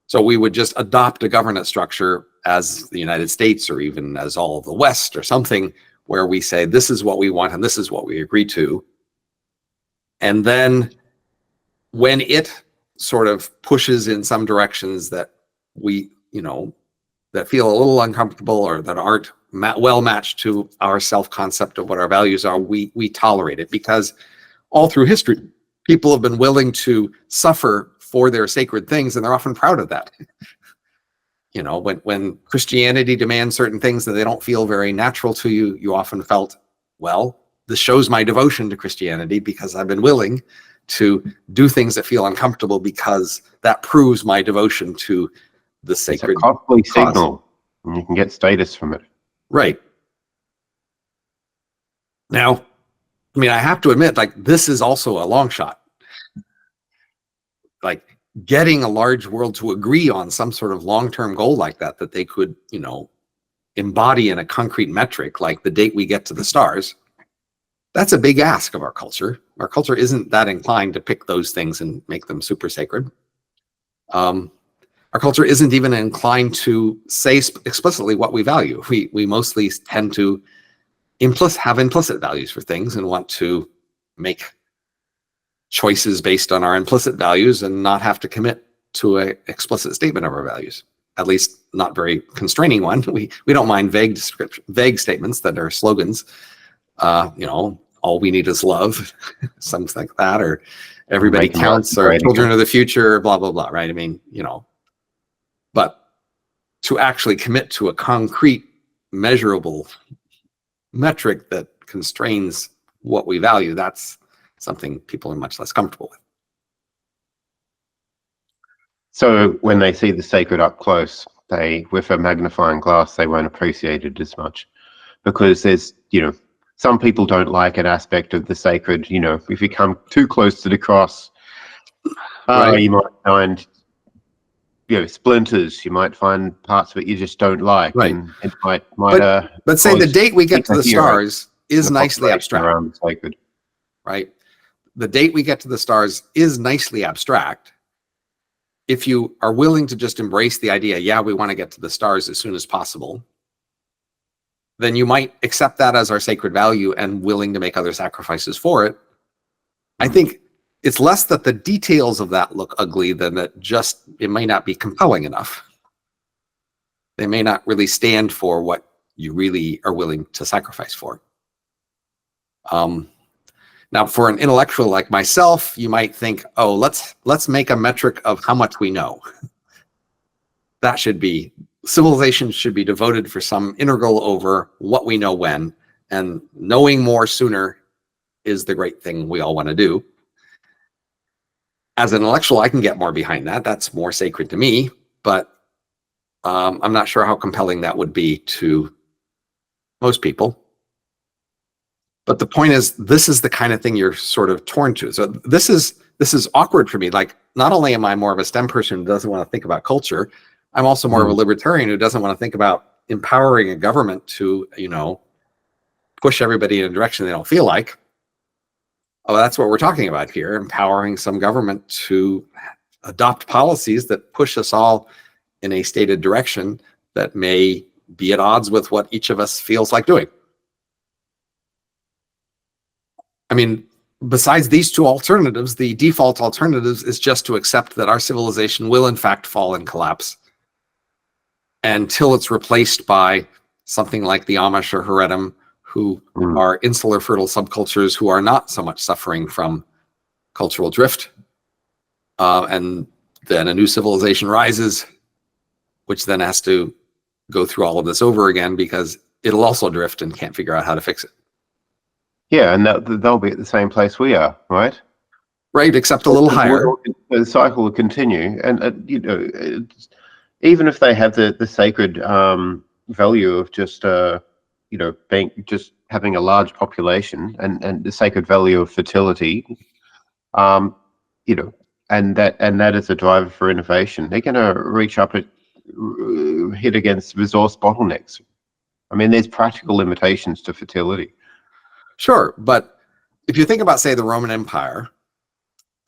So we would just adopt a governance structure as the United States, or even as all of the West or something, where we say, this is what we want and this is what we agree to. And then when it sort of pushes in some directions that we, that feel a little uncomfortable or that aren't well matched to our self-concept of what our values are, we tolerate it, because all through history, people have been willing to suffer for their sacred things, and they're often proud of that. When Christianity demands certain things that they don't feel very natural to you, you often felt, well, this shows my devotion to Christianity because I've been willing to do things that feel uncomfortable, because that proves my devotion to the sacred. It's a costly signal, and you can get status from it. Right. Now, I have to admit, this is also a long shot. Getting a large world to agree on some sort of long-term goal like that they could, embody in a concrete metric, like the date we get to the stars, that's a big ask of our culture. Our culture isn't that inclined to pick those things and make them super sacred. Our culture isn't even inclined to say explicitly what we value. We mostly tend to have implicit values for things and want to make choices based on our implicit values and not have to commit to an explicit statement of our values, at least not very constraining one. We don't mind vague statements that are slogans. All we need is love, something like that, or everybody counts, or children of the future, blah, blah, blah, right? But to actually commit to a concrete, measurable metric that constrains what we value, that's something people are much less comfortable with. So when they see the sacred up close, with a magnifying glass, they won't appreciate it as much, because there's, some people don't like an aspect of the sacred. If you come too close to the cross, right, you might find, splinters. You might find parts of it you just don't like. Right. And it might but say the date we get to the stars is nicely abstract. Around the sacred. Right. The date we get to the stars is nicely abstract. If you are willing to just embrace the idea, we want to get to the stars as soon as possible, then you might accept that as our sacred value and willing to make other sacrifices for it. I think it's less that the details of that look ugly than that it may not be compelling enough. They may not really stand for what you really are willing to sacrifice for. Now, for an intellectual like myself, you might think, oh, let's make a metric of how much we know. Civilization should be devoted for some integral over what we know when, and knowing more sooner is the great thing we all want to do. As an intellectual, I can get more behind that. That's more sacred to me, but I'm not sure how compelling that would be to most people. But the point is, this is the kind of thing you're sort of torn to. So this is awkward for me. Like, not only am I more of a STEM person who doesn't want to think about culture, I'm also more of a libertarian who doesn't want to think about empowering a government to, push everybody in a direction they don't feel like. Oh, that's what we're talking about here, empowering some government to adopt policies that push us all in a stated direction that may be at odds with what each of us feels like doing. I mean, besides these two alternatives, the default alternatives is just to accept that our civilization will in fact fall and collapse until it's replaced by something like the Amish or Haredim, who are insular fertile subcultures who are not so much suffering from cultural drift. And then a new civilization rises, which then has to go through all of this over again because it'll also drift and can't figure out how to fix it. Yeah, and they'll be at the same place we are, right? Right, except a little higher. The cycle will continue, and even if they have the sacred value of just having a large population and the sacred value of fertility, and that is a driver for innovation, they're going to reach up and hit against resource bottlenecks. I mean, there's practical limitations to fertility. Sure, but if you think about, say, the Roman Empire,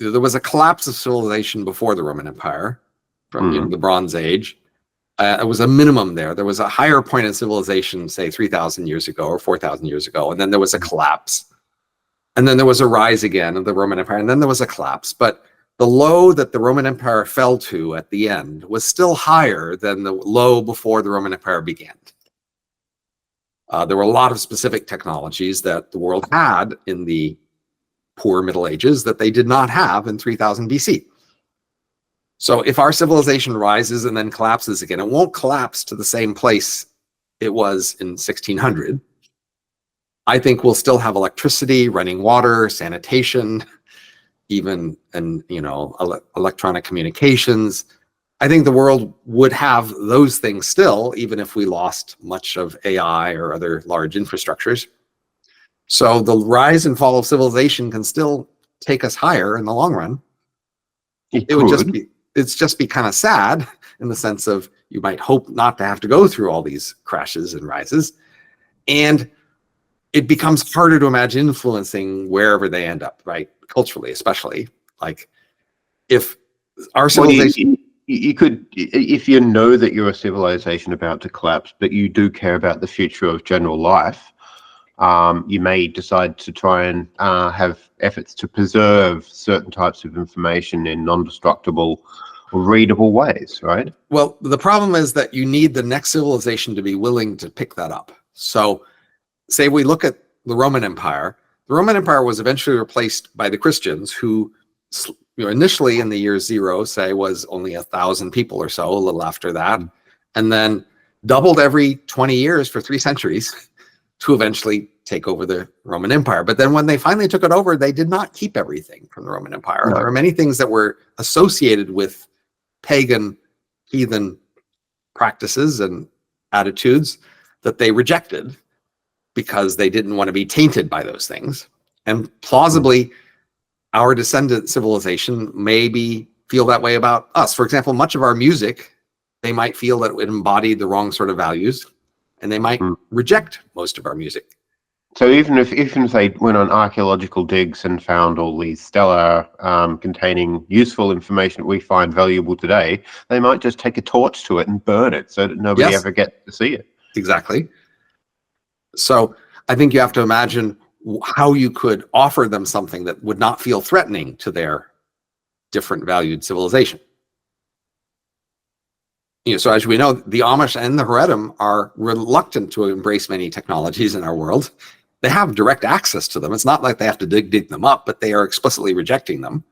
there was a collapse of civilization before the Roman Empire, from the Bronze Age. It was a minimum there. There was a higher point in civilization, say 3,000 years ago or 4,000 years ago, and then there was a collapse. And then there was a rise again of the Roman Empire, and then there was a collapse. But the low that the Roman Empire fell to at the end was still higher than the low before the Roman Empire began. There were a lot of specific technologies that the world had in the poor Middle Ages that they did not have in 3000 BC. So if our civilization rises and then collapses again, it won't collapse to the same place it was in 1600. I think we'll still have electricity, running water, sanitation, even electronic communications. I think the world would have those things still, even if we lost much of AI or other large infrastructures. So the rise and fall of civilization can still take us higher in the long run. It's just be kind of sad in the sense of you might hope not to have to go through all these crashes and rises. And it becomes harder to imagine influencing wherever they end up, right? Culturally, especially. Like if our civilization... You could, if you know that you're a civilization about to collapse, but you do care about the future of general life, you may decide to try and have efforts to preserve certain types of information in non-destructible or readable ways, right? Well, the problem is that you need the next civilization to be willing to pick that up. So say we look at the Roman Empire. The Roman Empire was eventually replaced by the Christians, who initially in the year zero, say, was only 1,000 people or so, a little after that, and then doubled every 20 years for 3 centuries to eventually take over the Roman Empire. But then when they finally took it over, they did not keep everything from the Roman Empire. No. There are many things that were associated with pagan, heathen practices and attitudes that they rejected because they didn't want to be tainted by those things. And plausibly, our descendant civilization maybe feel that way about us. For example, much of our music, they might feel that it embodied the wrong sort of values, and they might reject most of our music. So even if they went on archaeological digs and found all these stela containing useful information that we find valuable today, they might just take a torch to it and burn it so that nobody ever gets to see it. Exactly. So I think you have to imagine how you could offer them something that would not feel threatening to their different valued civilization. So as we know, the Amish and the Haredim are reluctant to embrace many technologies in our world. They have direct access to them. It's not like they have to dig them up, but they are explicitly rejecting them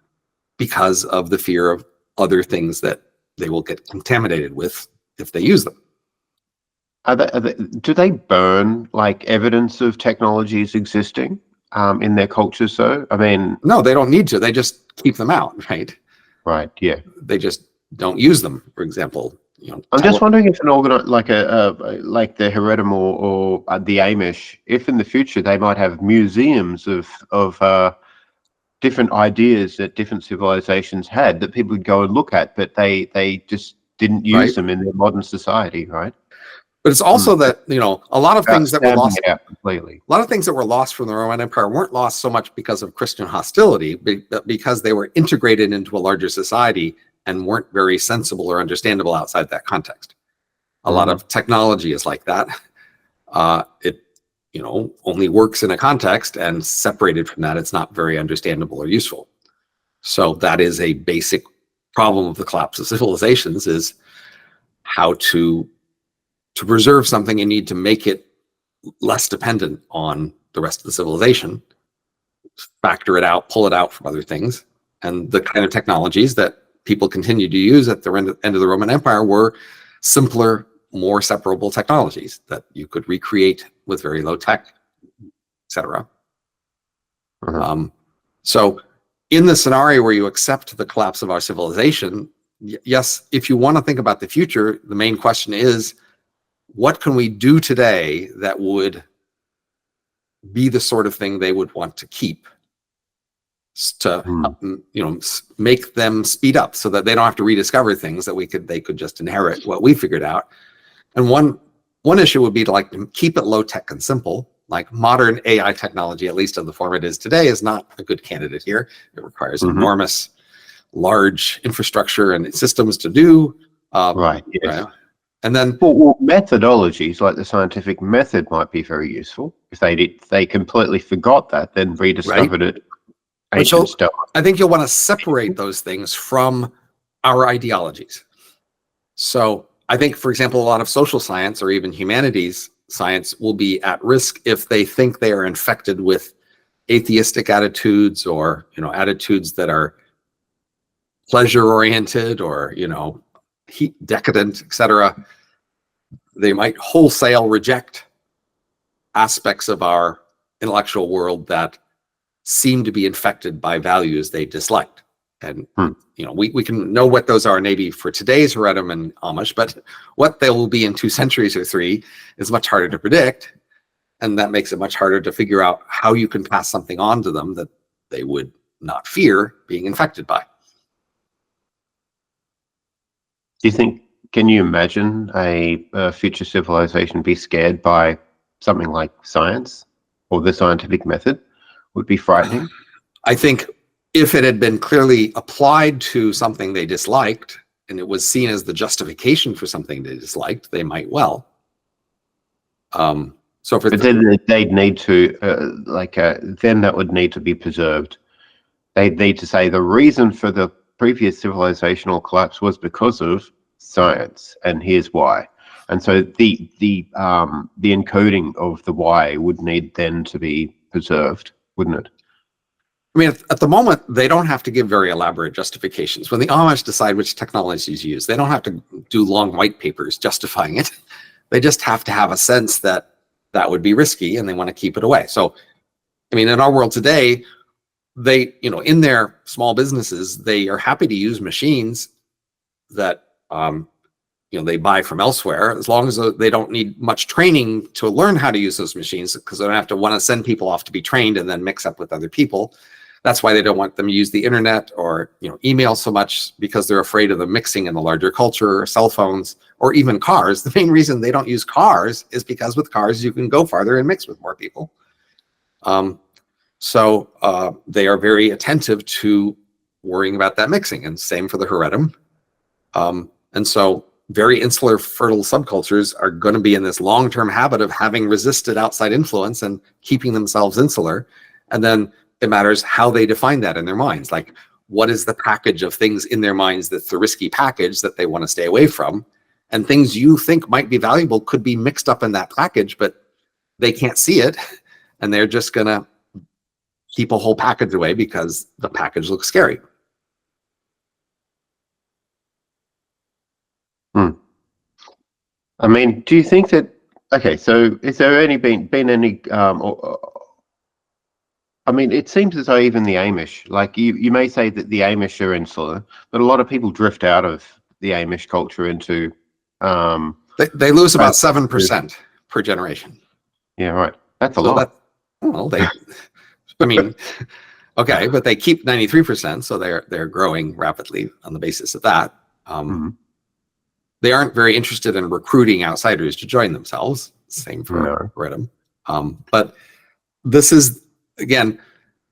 because of the fear of other things that they will get contaminated with if they use them. Do they burn like evidence of technologies existing in their cultures? So, I mean, no, they don't need to. They just keep them out, right? Right. Yeah. They just don't use them. For example, I'm just wondering if an like like the Heredom or the Amish, if in the future they might have museums of different ideas that different civilizations had that people would go and look at, but they just didn't use them in their modern society, right? But it's also that, a lot of things that were Stamping lost it out completely. A lot of things that were lost from the Roman Empire weren't lost so much because of Christian hostility, but because they were integrated into a larger society and weren't very sensible or understandable outside that context. A lot of technology is like that. It, only works in a context, and separated from that, it's not very understandable or useful. So that is a basic problem of the collapse of civilizations, is how to preserve something. You need to make it less dependent on the rest of the civilization, factor it out, pull it out from other things. And the kind of technologies that people continued to use at the end of the Roman Empire were simpler, more separable technologies that you could recreate with very low tech, etc. So in the scenario where you accept the collapse of our civilization, yes, if you want to think about the future, the main question is, what can we do today that would be the sort of thing they would want to keep, to make them speed up so that they don't have to rediscover things that they could just inherit what we figured out. And one issue would be to keep it low tech and simple. Like modern AI technology, at least of the form it is today, is not a good candidate here. It requires enormous, large infrastructure and systems to do. Right. Yes. Right? And then, well, methodologies like the scientific method might be very useful. If they completely forgot that, then rediscovered it. Ancient stuff. I think you'll want to separate those things from our ideologies. So I think, for example, a lot of social science or even humanities science will be at risk if they think they are infected with atheistic attitudes, or attitudes that are pleasure-oriented or decadent, etc. They might wholesale reject aspects of our intellectual world that seem to be infected by values they disliked. And we can know what those are maybe for today's Heredom and Amish, but what they will be in 2 centuries or 3 is much harder to predict, and that makes it much harder to figure out how you can pass something on to them that they would not fear being infected by. Do you think, can you imagine a future civilization be scared by something like science or the scientific method? Would be frightening. I think if it had been clearly applied to something they disliked, and it was seen as the justification for something they disliked, they might well. So for then they'd need to, then that would need to be preserved. They'd need to say the reason for the previous civilizational collapse was because of science, and here's why. And so the encoding of the why would need then to be preserved, wouldn't it? I mean, at the moment, they don't have to give very elaborate justifications. When the Amish decide which technologies to use, they don't have to do long white papers justifying it. They just have to have a sense that that would be risky and they want to keep it away. So, I mean, in our world today, they, in their small businesses, they are happy to use machines that, they buy from elsewhere, as long as they don't need much training to learn how to use those machines, because they don't have to want to send people off to be trained and then mix up with other people. That's why they don't want them to use the internet or email so much, because they're afraid of the mixing in the larger culture, or cell phones, or even cars. The main reason they don't use cars is because with cars you can go farther and mix with more people. So they are very attentive to worrying about that mixing, and same for the Heredom. And so very insular, fertile subcultures are going to be in this long-term habit of having resisted outside influence and keeping themselves insular. And then it matters how they define that in their minds. Like, what is the package of things in their minds that's the risky package that they want to stay away from? And things you think might be valuable could be mixed up in that package, but they can't see it. And they're just going to keep a whole package away because the package looks scary. I mean, do you think that, okay, so is there been any, I mean, it seems as though even the Amish, like you may say that the Amish are insular, but a lot of people drift out of the Amish culture into They lose about 7% per generation. Yeah, right. That's a So lot. well, I mean, okay, but they keep 93%, so they're growing rapidly on the basis of that. They aren't very interested in recruiting outsiders to join themselves. Same for rhythm. But this is, again,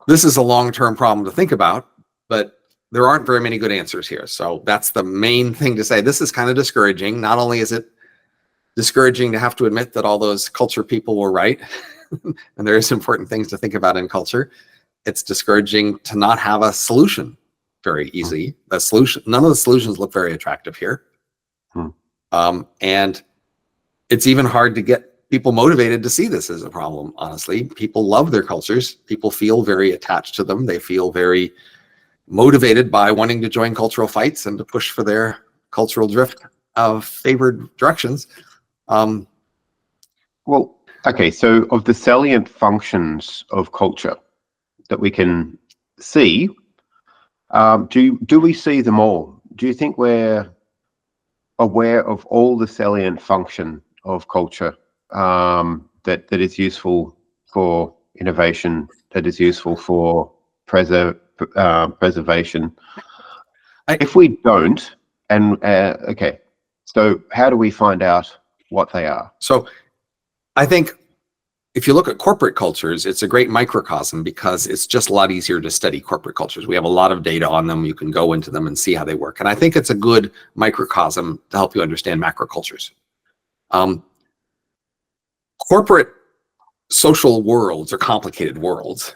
this is a long-term problem to think about, but there aren't very many good answers here. So that's the main thing to say. This is kind of discouraging. Not only is it discouraging to have to admit that all those culture people were right, and there is important things to think about in culture, it's discouraging to not have a solution very easy. The solution, none of the solutions look very attractive here. And it's even hard to get people motivated to see this as a problem, honestly. People love their cultures. People feel very attached to them. They feel very motivated by wanting to join cultural fights and to push for their cultural drift of favored directions. Well, okay, so of the salient functions of culture that we can see, do we see them all? Do you think we're aware of all the salient function of culture that is useful for innovation, that is useful for preservation? If we don't, and okay, so how do we find out what they are? So I think if you look at corporate cultures, it's a great microcosm because it's just a lot easier to study corporate cultures. We have a lot of data on them. You can go into them and see how they work. And I think it's a good microcosm to help you understand macrocultures. Corporate social worlds are complicated worlds.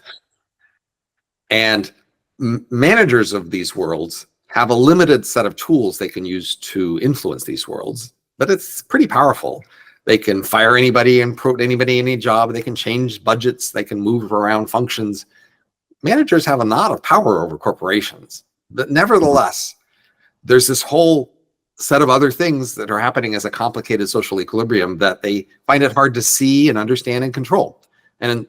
And managers of these worlds have a limited set of tools they can use to influence these worlds, but it's pretty powerful. They can fire anybody and put anybody in any job. They can change budgets. They can move around functions. Managers have a lot of power over corporations, but nevertheless, there's this whole set of other things that are happening as a complicated social equilibrium that they find it hard to see and understand and control. And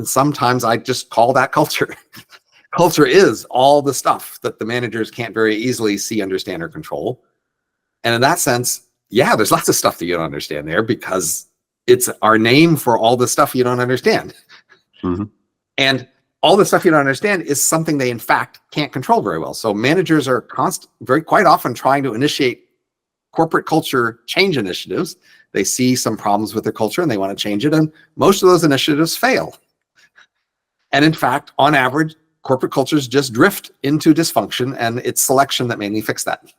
sometimes I just call that culture. Culture is all the stuff that the managers can't very easily see, understand, or control. And in that sense, yeah, there's lots of stuff that you don't understand there because it's our name for all the stuff you don't understand. And all the stuff you don't understand is something they, in fact, can't control very well. So managers are quite often trying to initiate corporate culture change initiatives. They see some problems with their culture and they want to change it. And most of those initiatives fail. And in fact, on average, corporate cultures just drift into dysfunction, and it's selection that mainly fix that.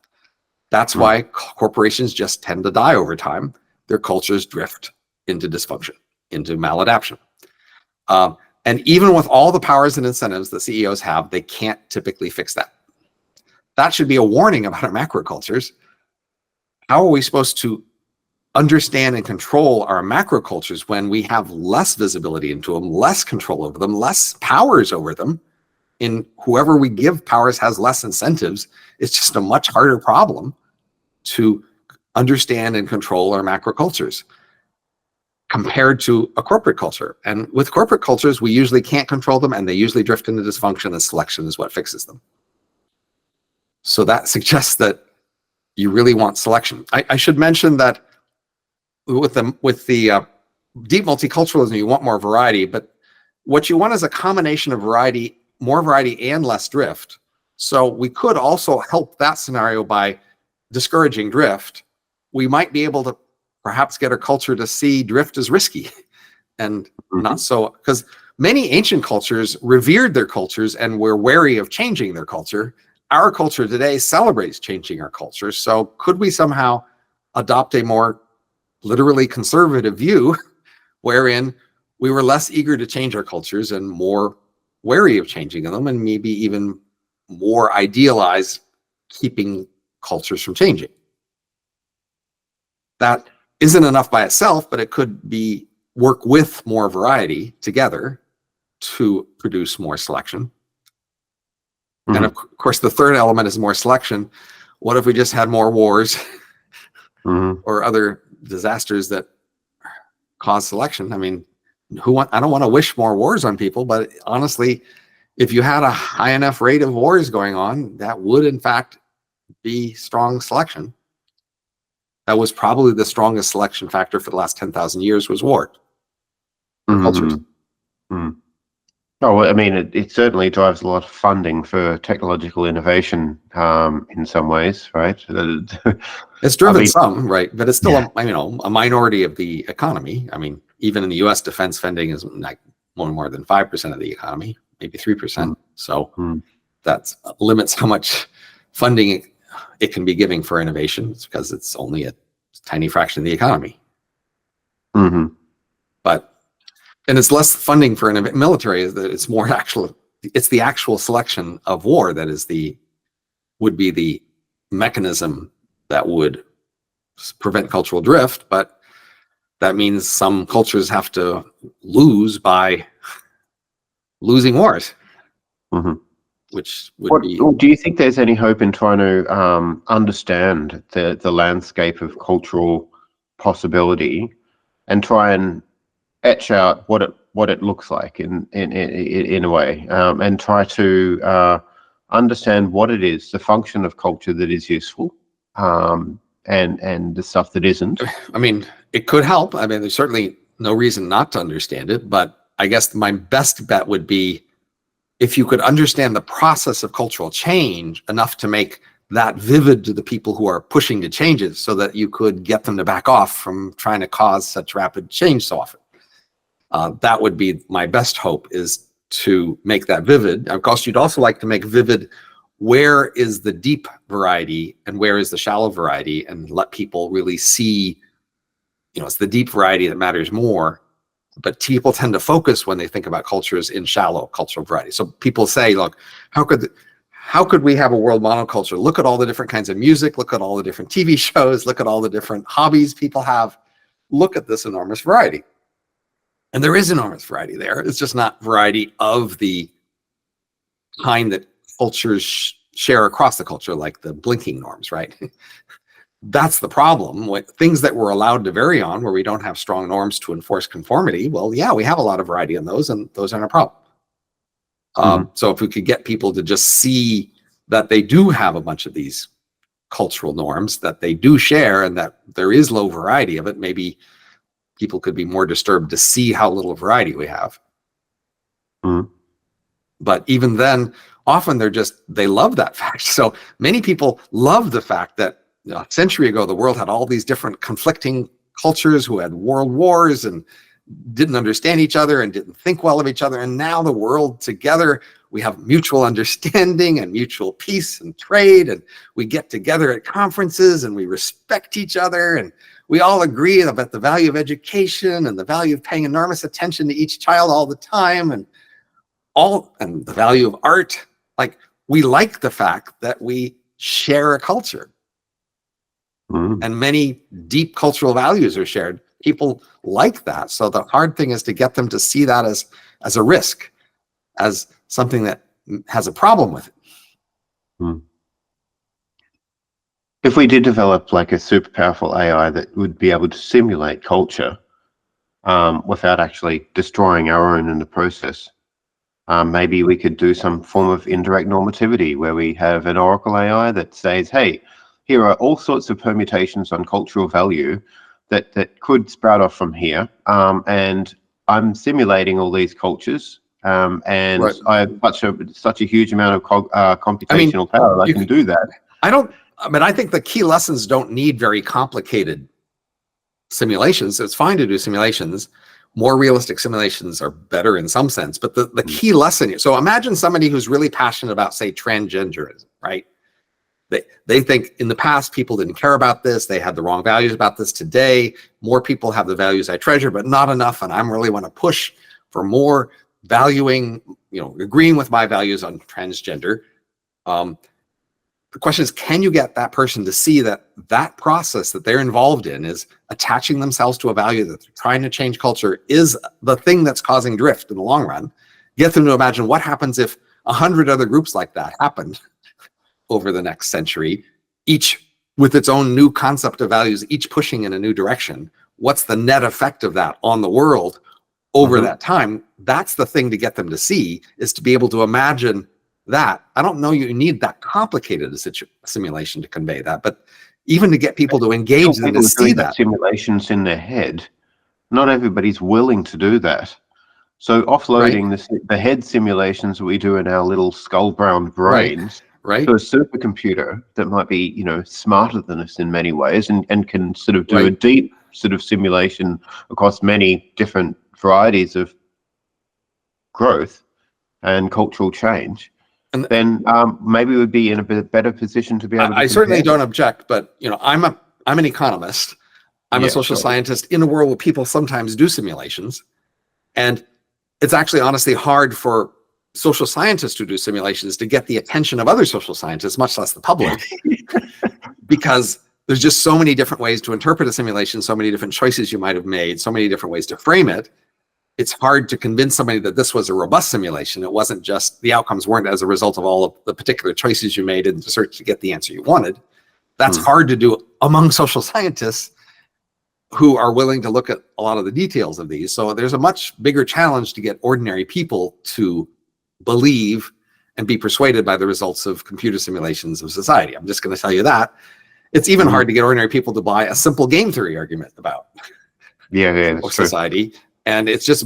That's why corporations just tend to die over time. Their cultures drift into dysfunction, into maladaptation. And even with all the powers and incentives that CEOs have, they can't typically fix that. That should be a warning about our macrocultures. How are we supposed to understand and control our macrocultures when we have less visibility into them, less control over them, less powers over them? In whoever we give powers has less incentives. It's just a much harder problem to understand and control our macrocultures compared to a corporate culture. And with corporate cultures, we usually can't control them and they usually drift into dysfunction, and selection is what fixes them. So that suggests that you really want selection. I should mention that with the deep multiculturalism, you want more variety, but what you want is a combination of variety, more variety and less drift. So we could also help that scenario by discouraging drift. We might be able to perhaps get our culture to see drift as risky and not so, because many ancient cultures revered their cultures and were wary of changing their culture. Our culture today celebrates changing our culture. So could we somehow adopt a more literally conservative view wherein we were less eager to change our cultures and more wary of changing them, and maybe even more idealized keeping cultures from changing? That isn't enough by itself, but it could be work with more variety together to produce more selection. And of course, the third element is more selection. What if we just had more wars or other disasters that cause selection? I mean, I don't want to wish more wars on people, but honestly, if you had a high enough rate of wars going on, that would in fact be strong selection. that was probably the strongest selection factor for the last 10,000 years was war. Cultures. Mm. Oh, well, I mean, it certainly drives a lot of funding for technological innovation in some ways, right? It's driven I mean, some, right? But it's still a minority of the economy. I mean, even in the US, defense spending is like more than 5% of the economy, maybe 3%. So that limits how much funding it can be giving for innovation because it's only a tiny fraction of the economy. And it's less funding for military. It's more actual. It's the actual selection of war that would be the mechanism that would prevent cultural drift. But that means some cultures have to lose by losing wars, which would be. Do you think there's any hope in trying to understand the landscape of cultural possibility and try and etch out what it looks like in a way, and try to understand what it is, the function of culture that is useful, and the stuff that isn't? I mean, it could help. I mean, there's certainly no reason not to understand it, but I guess my best bet would be if you could understand the process of cultural change enough to make that vivid to the people who are pushing to change it, so that you could get them to back off from trying to cause such rapid change so often. That would be my best hope, is to make that vivid. Of course, you'd also like to make vivid where is the deep variety and where is the shallow variety, and let people really see, it's the deep variety that matters more. But people tend to focus when they think about cultures in shallow cultural variety. So people say, look, how could we have a world monoculture? Look at all the different kinds of music, look at all the different TV shows, look at all the different hobbies people have, look at this enormous variety. And there is enormous variety there. It's just not variety of the kind that cultures share across the culture, like the blinking norms, right? That's the problem. With things that we're allowed to vary on, where we don't have strong norms to enforce conformity, well, yeah, we have a lot of variety in those, and those aren't a problem. So if we could get people to just see that they do have a bunch of these cultural norms that they do share, and that there is low variety of it, maybe people could be more disturbed to see how little variety we have. But even then, often they love that fact. So many people love the fact that a century ago, the world had all these different conflicting cultures who had world wars and didn't understand each other and didn't think well of each other. And now the world together, we have mutual understanding and mutual peace and trade. And we get together at conferences and we respect each other. And we all agree about the value of education and the value of paying enormous attention to each child all the time, and the value of art. Like, we like the fact that we share a culture, and many deep cultural values are shared. People like that. So the hard thing is to get them to see that as a risk, as something that has a problem with it. If we did develop like a super powerful AI that would be able to simulate culture without actually destroying our own in the process, maybe we could do some form of indirect normativity where we have an oracle AI that says, hey, here are all sorts of permutations on cultural value that could sprout off from here, and I'm simulating all these cultures, and I have such a huge amount of computational power. I can do that. I think the key lessons don't need very complicated simulations. It's fine to do simulations. More realistic simulations are better in some sense, but the key lesson here, so imagine somebody who's really passionate about, say, transgenderism, right? They think in the past people didn't care about this, they had the wrong values about this. Today, more people have the values I treasure, but not enough, and I really want to push for more valuing, agreeing with my values on transgender. The question is, can you get that person to see that process that they're involved in is attaching themselves to a value, that they're trying to change culture, is the thing that's causing drift in the long run? Get them to imagine what happens if 100 other groups like that happened over the next century, each with its own new concept of values, each pushing in a new direction. What's the net effect of that on the world over that time? That's the thing to get them to see, is to be able to imagine that. I don't know you need that complicated a simulation to convey that, but even to get people to engage and People to are see doing the that. simulations in their head. Not everybody's willing to do that. So Right. offloading the head simulations that we do in our little skull-brown brains Right. to a supercomputer that might be, you know, smarter than us in many ways and can sort of do a Right. deep sort of simulation across many different varieties of growth and cultural change, And then maybe we'd be in a bit better position to be able to I certainly compare. don't object, but you know, I'm an economist. I'm a Yeah, social sure. scientist in a world where people sometimes do simulations, and it's actually honestly hard for social scientists to do simulations to get the attention of other social scientists, much less the public, because there's just so many different ways to interpret a simulation, so many different choices you might have made, so many different ways to frame it. It's hard to convince somebody that this was a robust simulation. It wasn't just the outcomes weren't as a result of all of the particular choices you made in the search to get the answer you wanted. That's hard to do among social scientists who are willing to look at a lot of the details of these. So there's a much bigger challenge to get ordinary people to believe and be persuaded by the results of computer simulations of society. I'm just going to tell you that. It's even hard to get ordinary people to buy a simple game theory argument about that's true. society. And it's just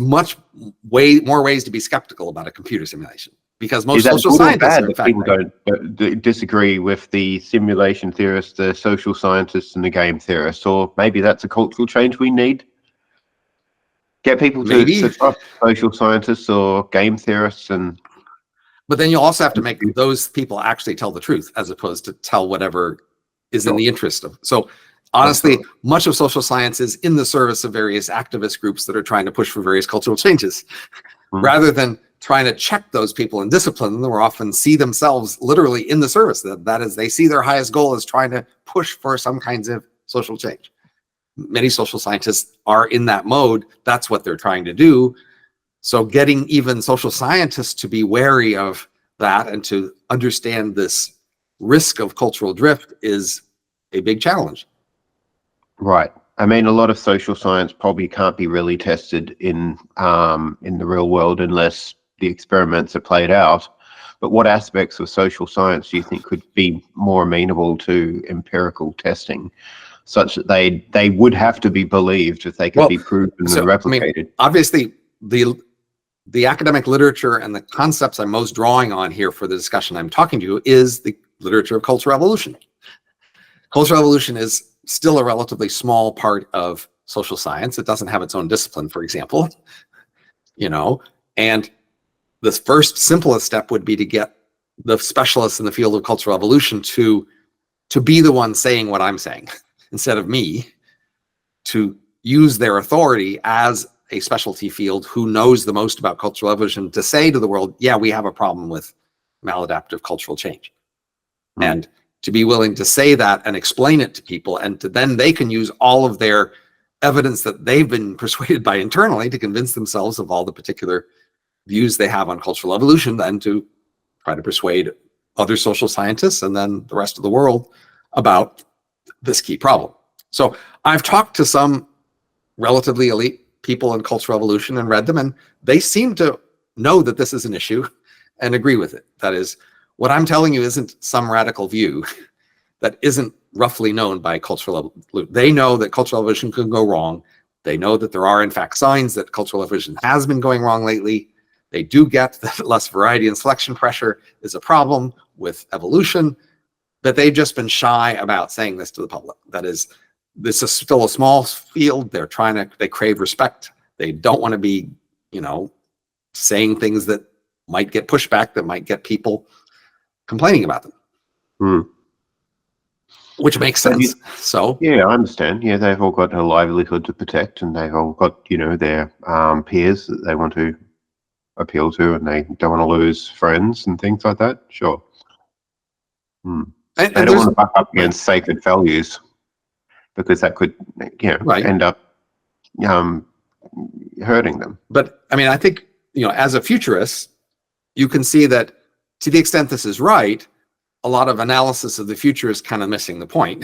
way more ways to be skeptical about a computer simulation, because most social scientists are in fact people don't disagree with the simulation theorists, the social scientists, and the game theorists, or maybe that's a cultural change we need. Get people to trust social scientists or game theorists, but then you also have to make those people actually tell the truth, as opposed to tell whatever is in the interest of. So honestly, much of social science is in the service of various activist groups that are trying to push for various cultural changes, rather than trying to check those people and discipline them, or often see themselves literally in the service. That is, they see their highest goal as trying to push for some kinds of social change. Many social scientists are in that mode. That's what they're trying to do. So getting even social scientists to be wary of that and to understand this risk of cultural drift is a big challenge. Right. I mean, a lot of social science probably can't be really tested in the real world unless the experiments are played out. But what aspects of social science do you think could be more amenable to empirical testing, such that they would have to be believed if they could be proven and replicated? I mean, obviously, the academic literature and the concepts I'm most drawing on here for the discussion I'm talking to is the literature of cultural evolution. Cultural evolution is still a relatively small part of social science. It doesn't have its own discipline, for example, you know, and the first simplest step would be to get the specialists in the field of cultural evolution to be the one saying what I'm saying instead of me, to use their authority as a specialty field who knows the most about cultural evolution to say to the world, yeah, we have a problem with maladaptive cultural change. And to be willing to say that and explain it to people, and then they can use all of their evidence that they've been persuaded by internally to convince themselves of all the particular views they have on cultural evolution, then to try to persuade other social scientists and then the rest of the world about this key problem. So I've talked to some relatively elite people in cultural evolution and read them, and they seem to know that this is an issue and agree with it. That is, what I'm telling you isn't some radical view that isn't roughly known by cultural evolution. They know that cultural evolution can go wrong. They know that there are, in fact, signs that cultural evolution has been going wrong lately. They do get that less variety and selection pressure is a problem with evolution, but they've just been shy about saying this to the public. That is, this is still a small field. They crave respect. They don't want to be, you know, saying things that might get pushback, that might get people complaining about them. Which makes sense. Yeah, I understand. Yeah, they've all got a livelihood to protect, and they've all got, you know, their peers that they want to appeal to, and they don't want to lose friends and things like that. Sure. They don't want to buck up against sacred values, because that could, you know, end up hurting them. But I mean, I think, you know, as a futurist, you can see that to the extent this is right, a lot of analysis of the future is kind of missing the point.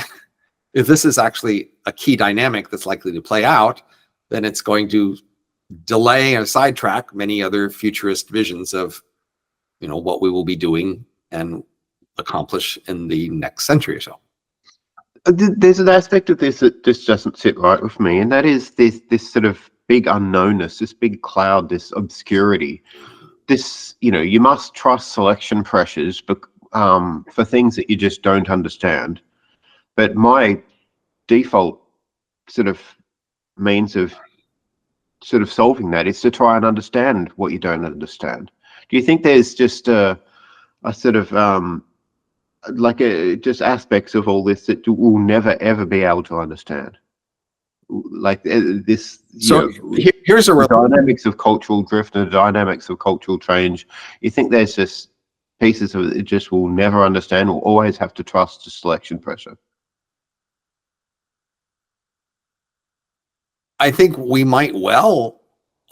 If this is actually a key dynamic that's likely to play out, then it's going to delay and sidetrack many other futurist visions of, you know, what we will be doing and accomplish in the next century or so. There's an aspect of this that just doesn't sit right with me, and that is this sort of big unknownness, this big cloud, this obscurity. This, you must trust selection pressures, but for things that you just don't understand. But my default sort of means of sort of solving that is to try and understand what you don't understand. Do you think there's just a sort of just aspects of all this that we'll never ever be able to understand, like this? So here's the dynamics of cultural drift and the dynamics of cultural change. You think there's just pieces of it just we'll never understand? We'll always have to trust the selection pressure. I think we might well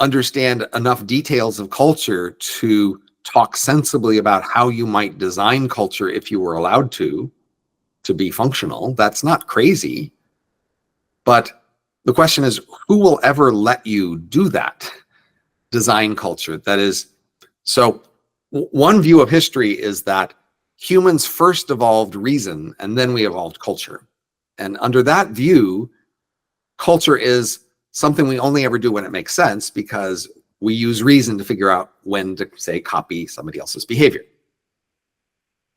understand enough details of culture to talk sensibly about how you might design culture if you were allowed to be functional. That's not crazy. But the question is, who will ever let you do that? Design culture. That is, so one view of history is that humans first evolved reason and then we evolved culture. And under that view, culture is something we only ever do when it makes sense, because we use reason to figure out when to, say, copy somebody else's behavior.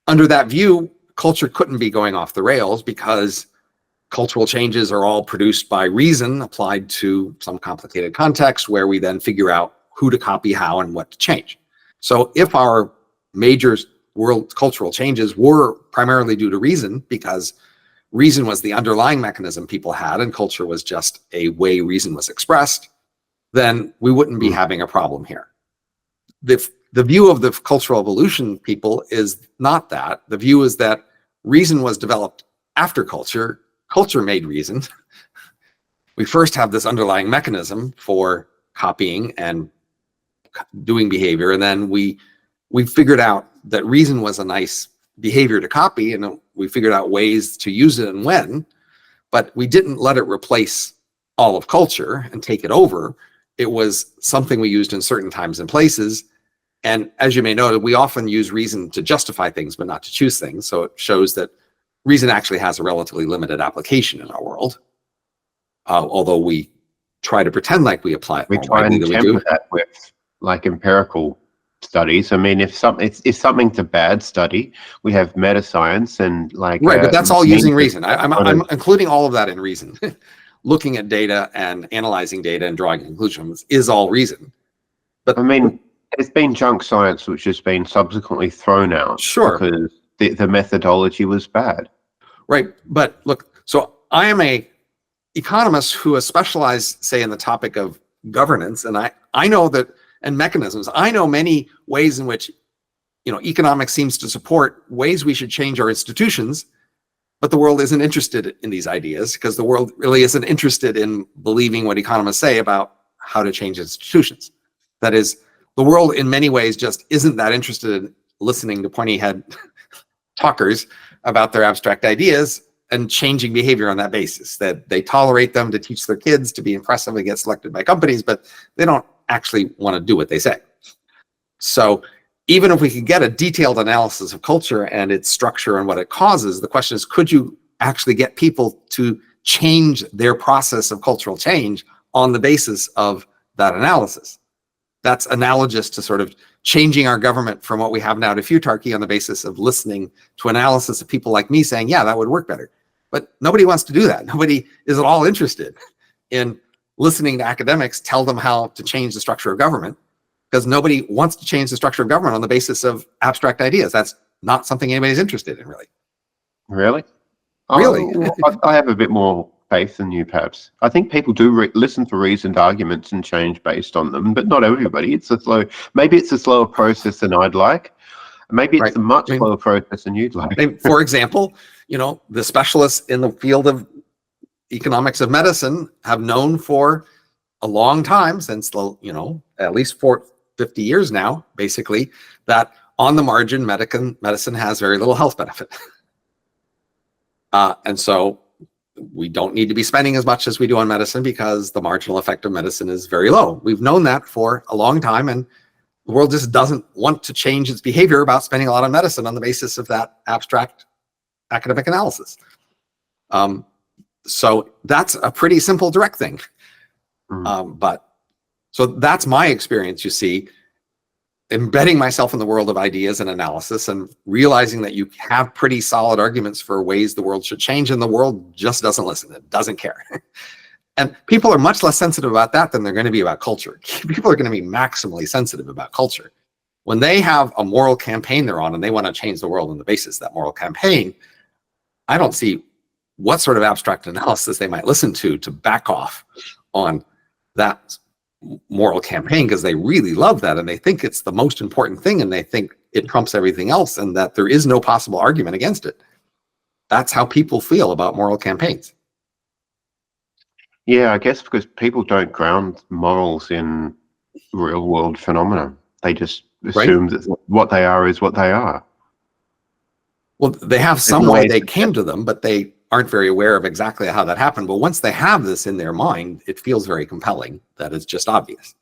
Under that view, culture couldn't be going off the rails because cultural changes are all produced by reason applied to some complicated context where we then figure out who to copy, how, and what to change. So if our major world cultural changes were primarily due to reason, because reason was the underlying mechanism people had and culture was just a way reason was expressed, then we wouldn't be having a problem here. The view of the cultural evolution people is not that. The view is that reason was developed after culture. Culture made reason. We first have this underlying mechanism for copying and doing behavior, and then we figured out that reason was a nice behavior to copy, and we figured out ways to use it and when, but we didn't let it replace all of culture and take it over. It was something we used in certain times and places. And as you may know, we often use reason to justify things, but not to choose things. So it shows that reason actually has a relatively limited application in our world. Although we try to pretend like we apply it we more try widely and than we do. temper that with like empirical studies. I mean, if something's a bad study, we have meta science and like right, but that's all using reason. I'm including all of that in reason. Looking at data and analyzing data and drawing conclusions is all reason. But I mean, there's been junk science which has been subsequently thrown out. Sure. Because the methodology was bad. Right, but look, so I am a economist who has specialized, say, in the topic of governance, and I know that, and mechanisms. I know many ways in which, economics seems to support ways we should change our institutions, but the world isn't interested in these ideas because the world really isn't interested in believing what economists say about how to change institutions. That is, the world in many ways just isn't that interested in listening to pointy head talkers about their abstract ideas and changing behavior on that basis. That they tolerate them to teach their kids to be impressive and get selected by companies, but they don't actually want to do what they say. So even if we could get a detailed analysis of culture and its structure and what it causes, the question is, could you actually get people to change their process of cultural change on the basis of that analysis? That's analogous to sort of changing our government from what we have now to Futarchy on the basis of listening to analysis of people like me saying, yeah, that would work better. But nobody wants to do that. Nobody is at all interested in listening to academics tell them how to change the structure of government, because nobody wants to change the structure of government on the basis of abstract ideas. That's not something anybody's interested in, really. Really? Really? I have a bit more faith than you, perhaps. I think people do listen to reasoned arguments and change based on them, but not everybody. Maybe it's a slower process than I'd like. Maybe it's a much slower process than you'd like. For example, the specialists in the field of economics of medicine have known for a long time, since at least 50 years now, basically, that on the margin, medicine has very little health benefit. And so we don't need to be spending as much as we do on medicine because the marginal effect of medicine is very low. We've known that for a long time, and the world just doesn't want to change its behavior about spending a lot on medicine on the basis of that abstract academic analysis. So that's a pretty simple, direct thing. But so that's my experience, you see, embedding myself in the world of ideas and analysis and realizing that you have pretty solid arguments for ways the world should change, and the world just doesn't listen. It doesn't care. And people are much less sensitive about that than they're going to be about culture. People are going to be maximally sensitive about culture. When they have a moral campaign they're on and they want to change the world on the basis of that moral campaign, I don't see what sort of abstract analysis they might listen to back off on that moral campaign, because they really love that and they think it's the most important thing and they think it trumps everything else and that there is no possible argument against it. That's how people feel about moral campaigns. Yeah, I guess because people don't ground morals in real world phenomena. They just assume that what they are is what they are. Well, they have some way they came to them, but they aren't very aware of exactly how that happened. But once they have this in their mind, it feels very compelling that it's just obvious.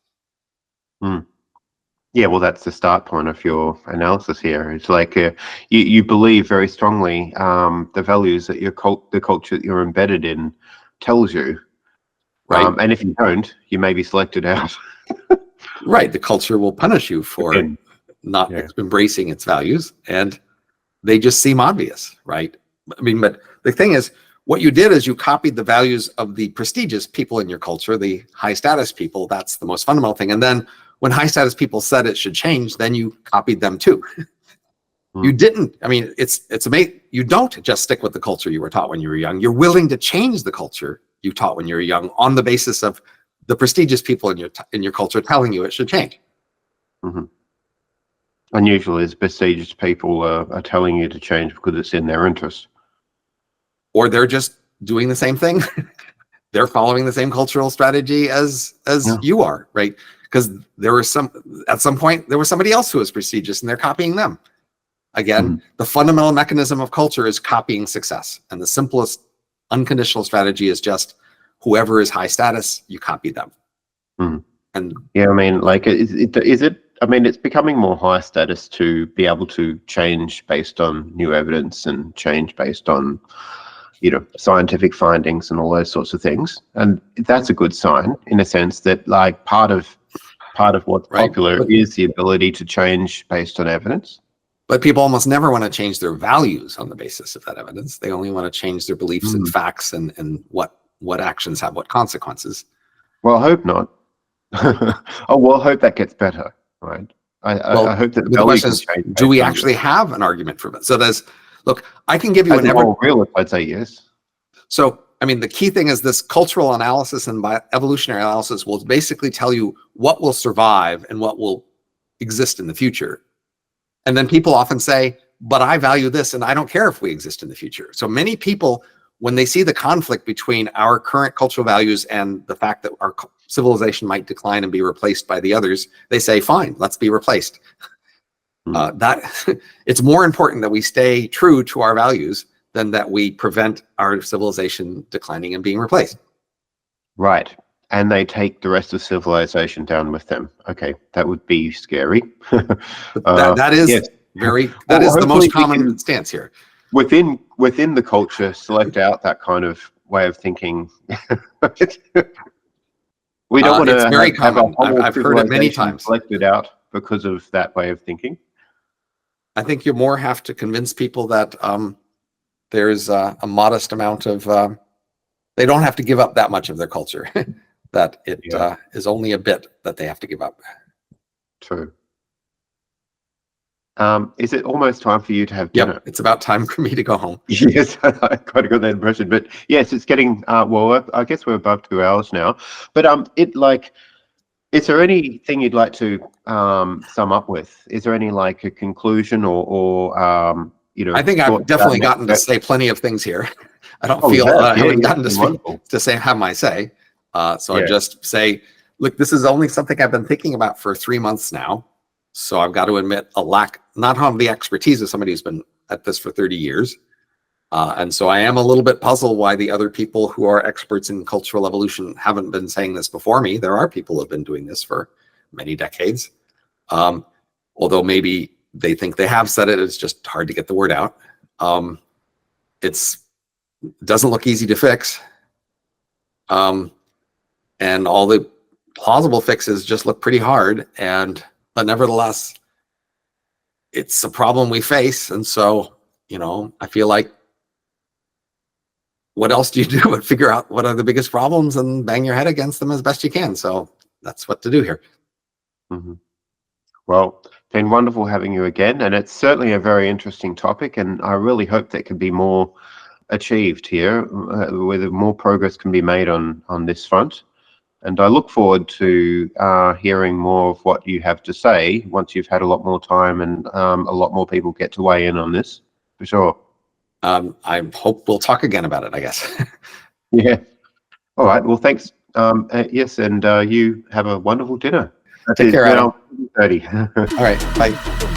Yeah, well, that's the start point of your analysis here. It's like you believe very strongly the values that the culture that you're embedded in tells you. Right. And if you don't, you may be selected out. Right. The culture will punish you for not embracing its values, and they just seem obvious, right? I mean, but the thing is, what you did is you copied the values of the prestigious people in your culture, the high status people. That's the most fundamental thing. And then when high status people said it should change, then you copied them too. You didn't. I mean, it's amazing. You don't just stick with the culture you were taught when you were young. You're willing to change the culture you taught when you were young on the basis of the prestigious people in your culture telling you it should change. Unusually, as prestigious people are telling you to change because it's in their interest. Or they're just doing the same thing. They're following the same cultural strategy as you are, right? Because at some point there was somebody else who was prestigious and they're copying them. Again, the fundamental mechanism of culture is copying success. And the simplest unconditional strategy is just whoever is high status, you copy them. And yeah, I mean, like, is it? I mean, it's becoming more high status to be able to change based on new evidence and change based on, scientific findings and all those sorts of things. And that's a good sign in a sense that, like, part of what's popular is the ability to change based on evidence. But people almost never want to change their values on the basis of that evidence. They only want to change their beliefs in facts and what actions have what consequences. Well, I hope not. I hope that gets better, right? I hope that the question is, do we actually have an argument for it? So look, I can give you realist, I'd say yes. So, I mean, the key thing is this cultural analysis and evolutionary analysis will basically tell you what will survive and what will exist in the future. And then people often say, but I value this and I don't care if we exist in the future. So many people, when they see the conflict between our current cultural values and the fact that our civilization might decline and be replaced by the others, they say, fine, let's be replaced. It's more important that we stay true to our values than that we prevent our civilization declining and being replaced. Right. And they take the rest of civilization down with them. Okay, that would be scary. that is the most common stance here. Within the culture, select out that kind of way of thinking. We don't want to. It's very common. I've heard it many times. Selected out because of that way of thinking. I think you more have to convince people that there's a modest amount of. They don't have to give up that much of their culture. That it is only a bit that they have to give up. True. Is it almost time for you to have dinner? Yep, it's about time for me to go home. Yes, I kind of got that impression. But yes, it's getting, I guess we're above 2 hours now. But is there anything you'd like to sum up with? Is there any, like, a conclusion or I think I've definitely gotten to say plenty of things here. I don't feel I haven't gotten to have my say. So I just say, look, this is only something I've been thinking about for 3 months now. So I've got to admit a lack, not of the expertise of somebody who's been at this for 30 years. And so I am a little bit puzzled why the other people who are experts in cultural evolution haven't been saying this before me. There are people who have been doing this for many decades. Although maybe they think they have said it, it's just hard to get the word out. doesn't look easy to fix. And all the plausible fixes just look pretty hard. But nevertheless, it's a problem we face. And so, I feel like, what else do you do but figure out what are the biggest problems and bang your head against them as best you can? So that's what to do here. Mm-hmm. Well, it's been wonderful having you again, and it's certainly a very interesting topic, and I really hope there can be more achieved here, whether more progress can be made on this front. And I look forward to hearing more of what you have to say once you've had a lot more time and a lot more people get to weigh in on this, for sure. I hope we'll talk again about it, I guess. Yeah. All right. Well, thanks. Yes, and you have a wonderful dinner. Take care, Adam. Now 30. All right. Bye.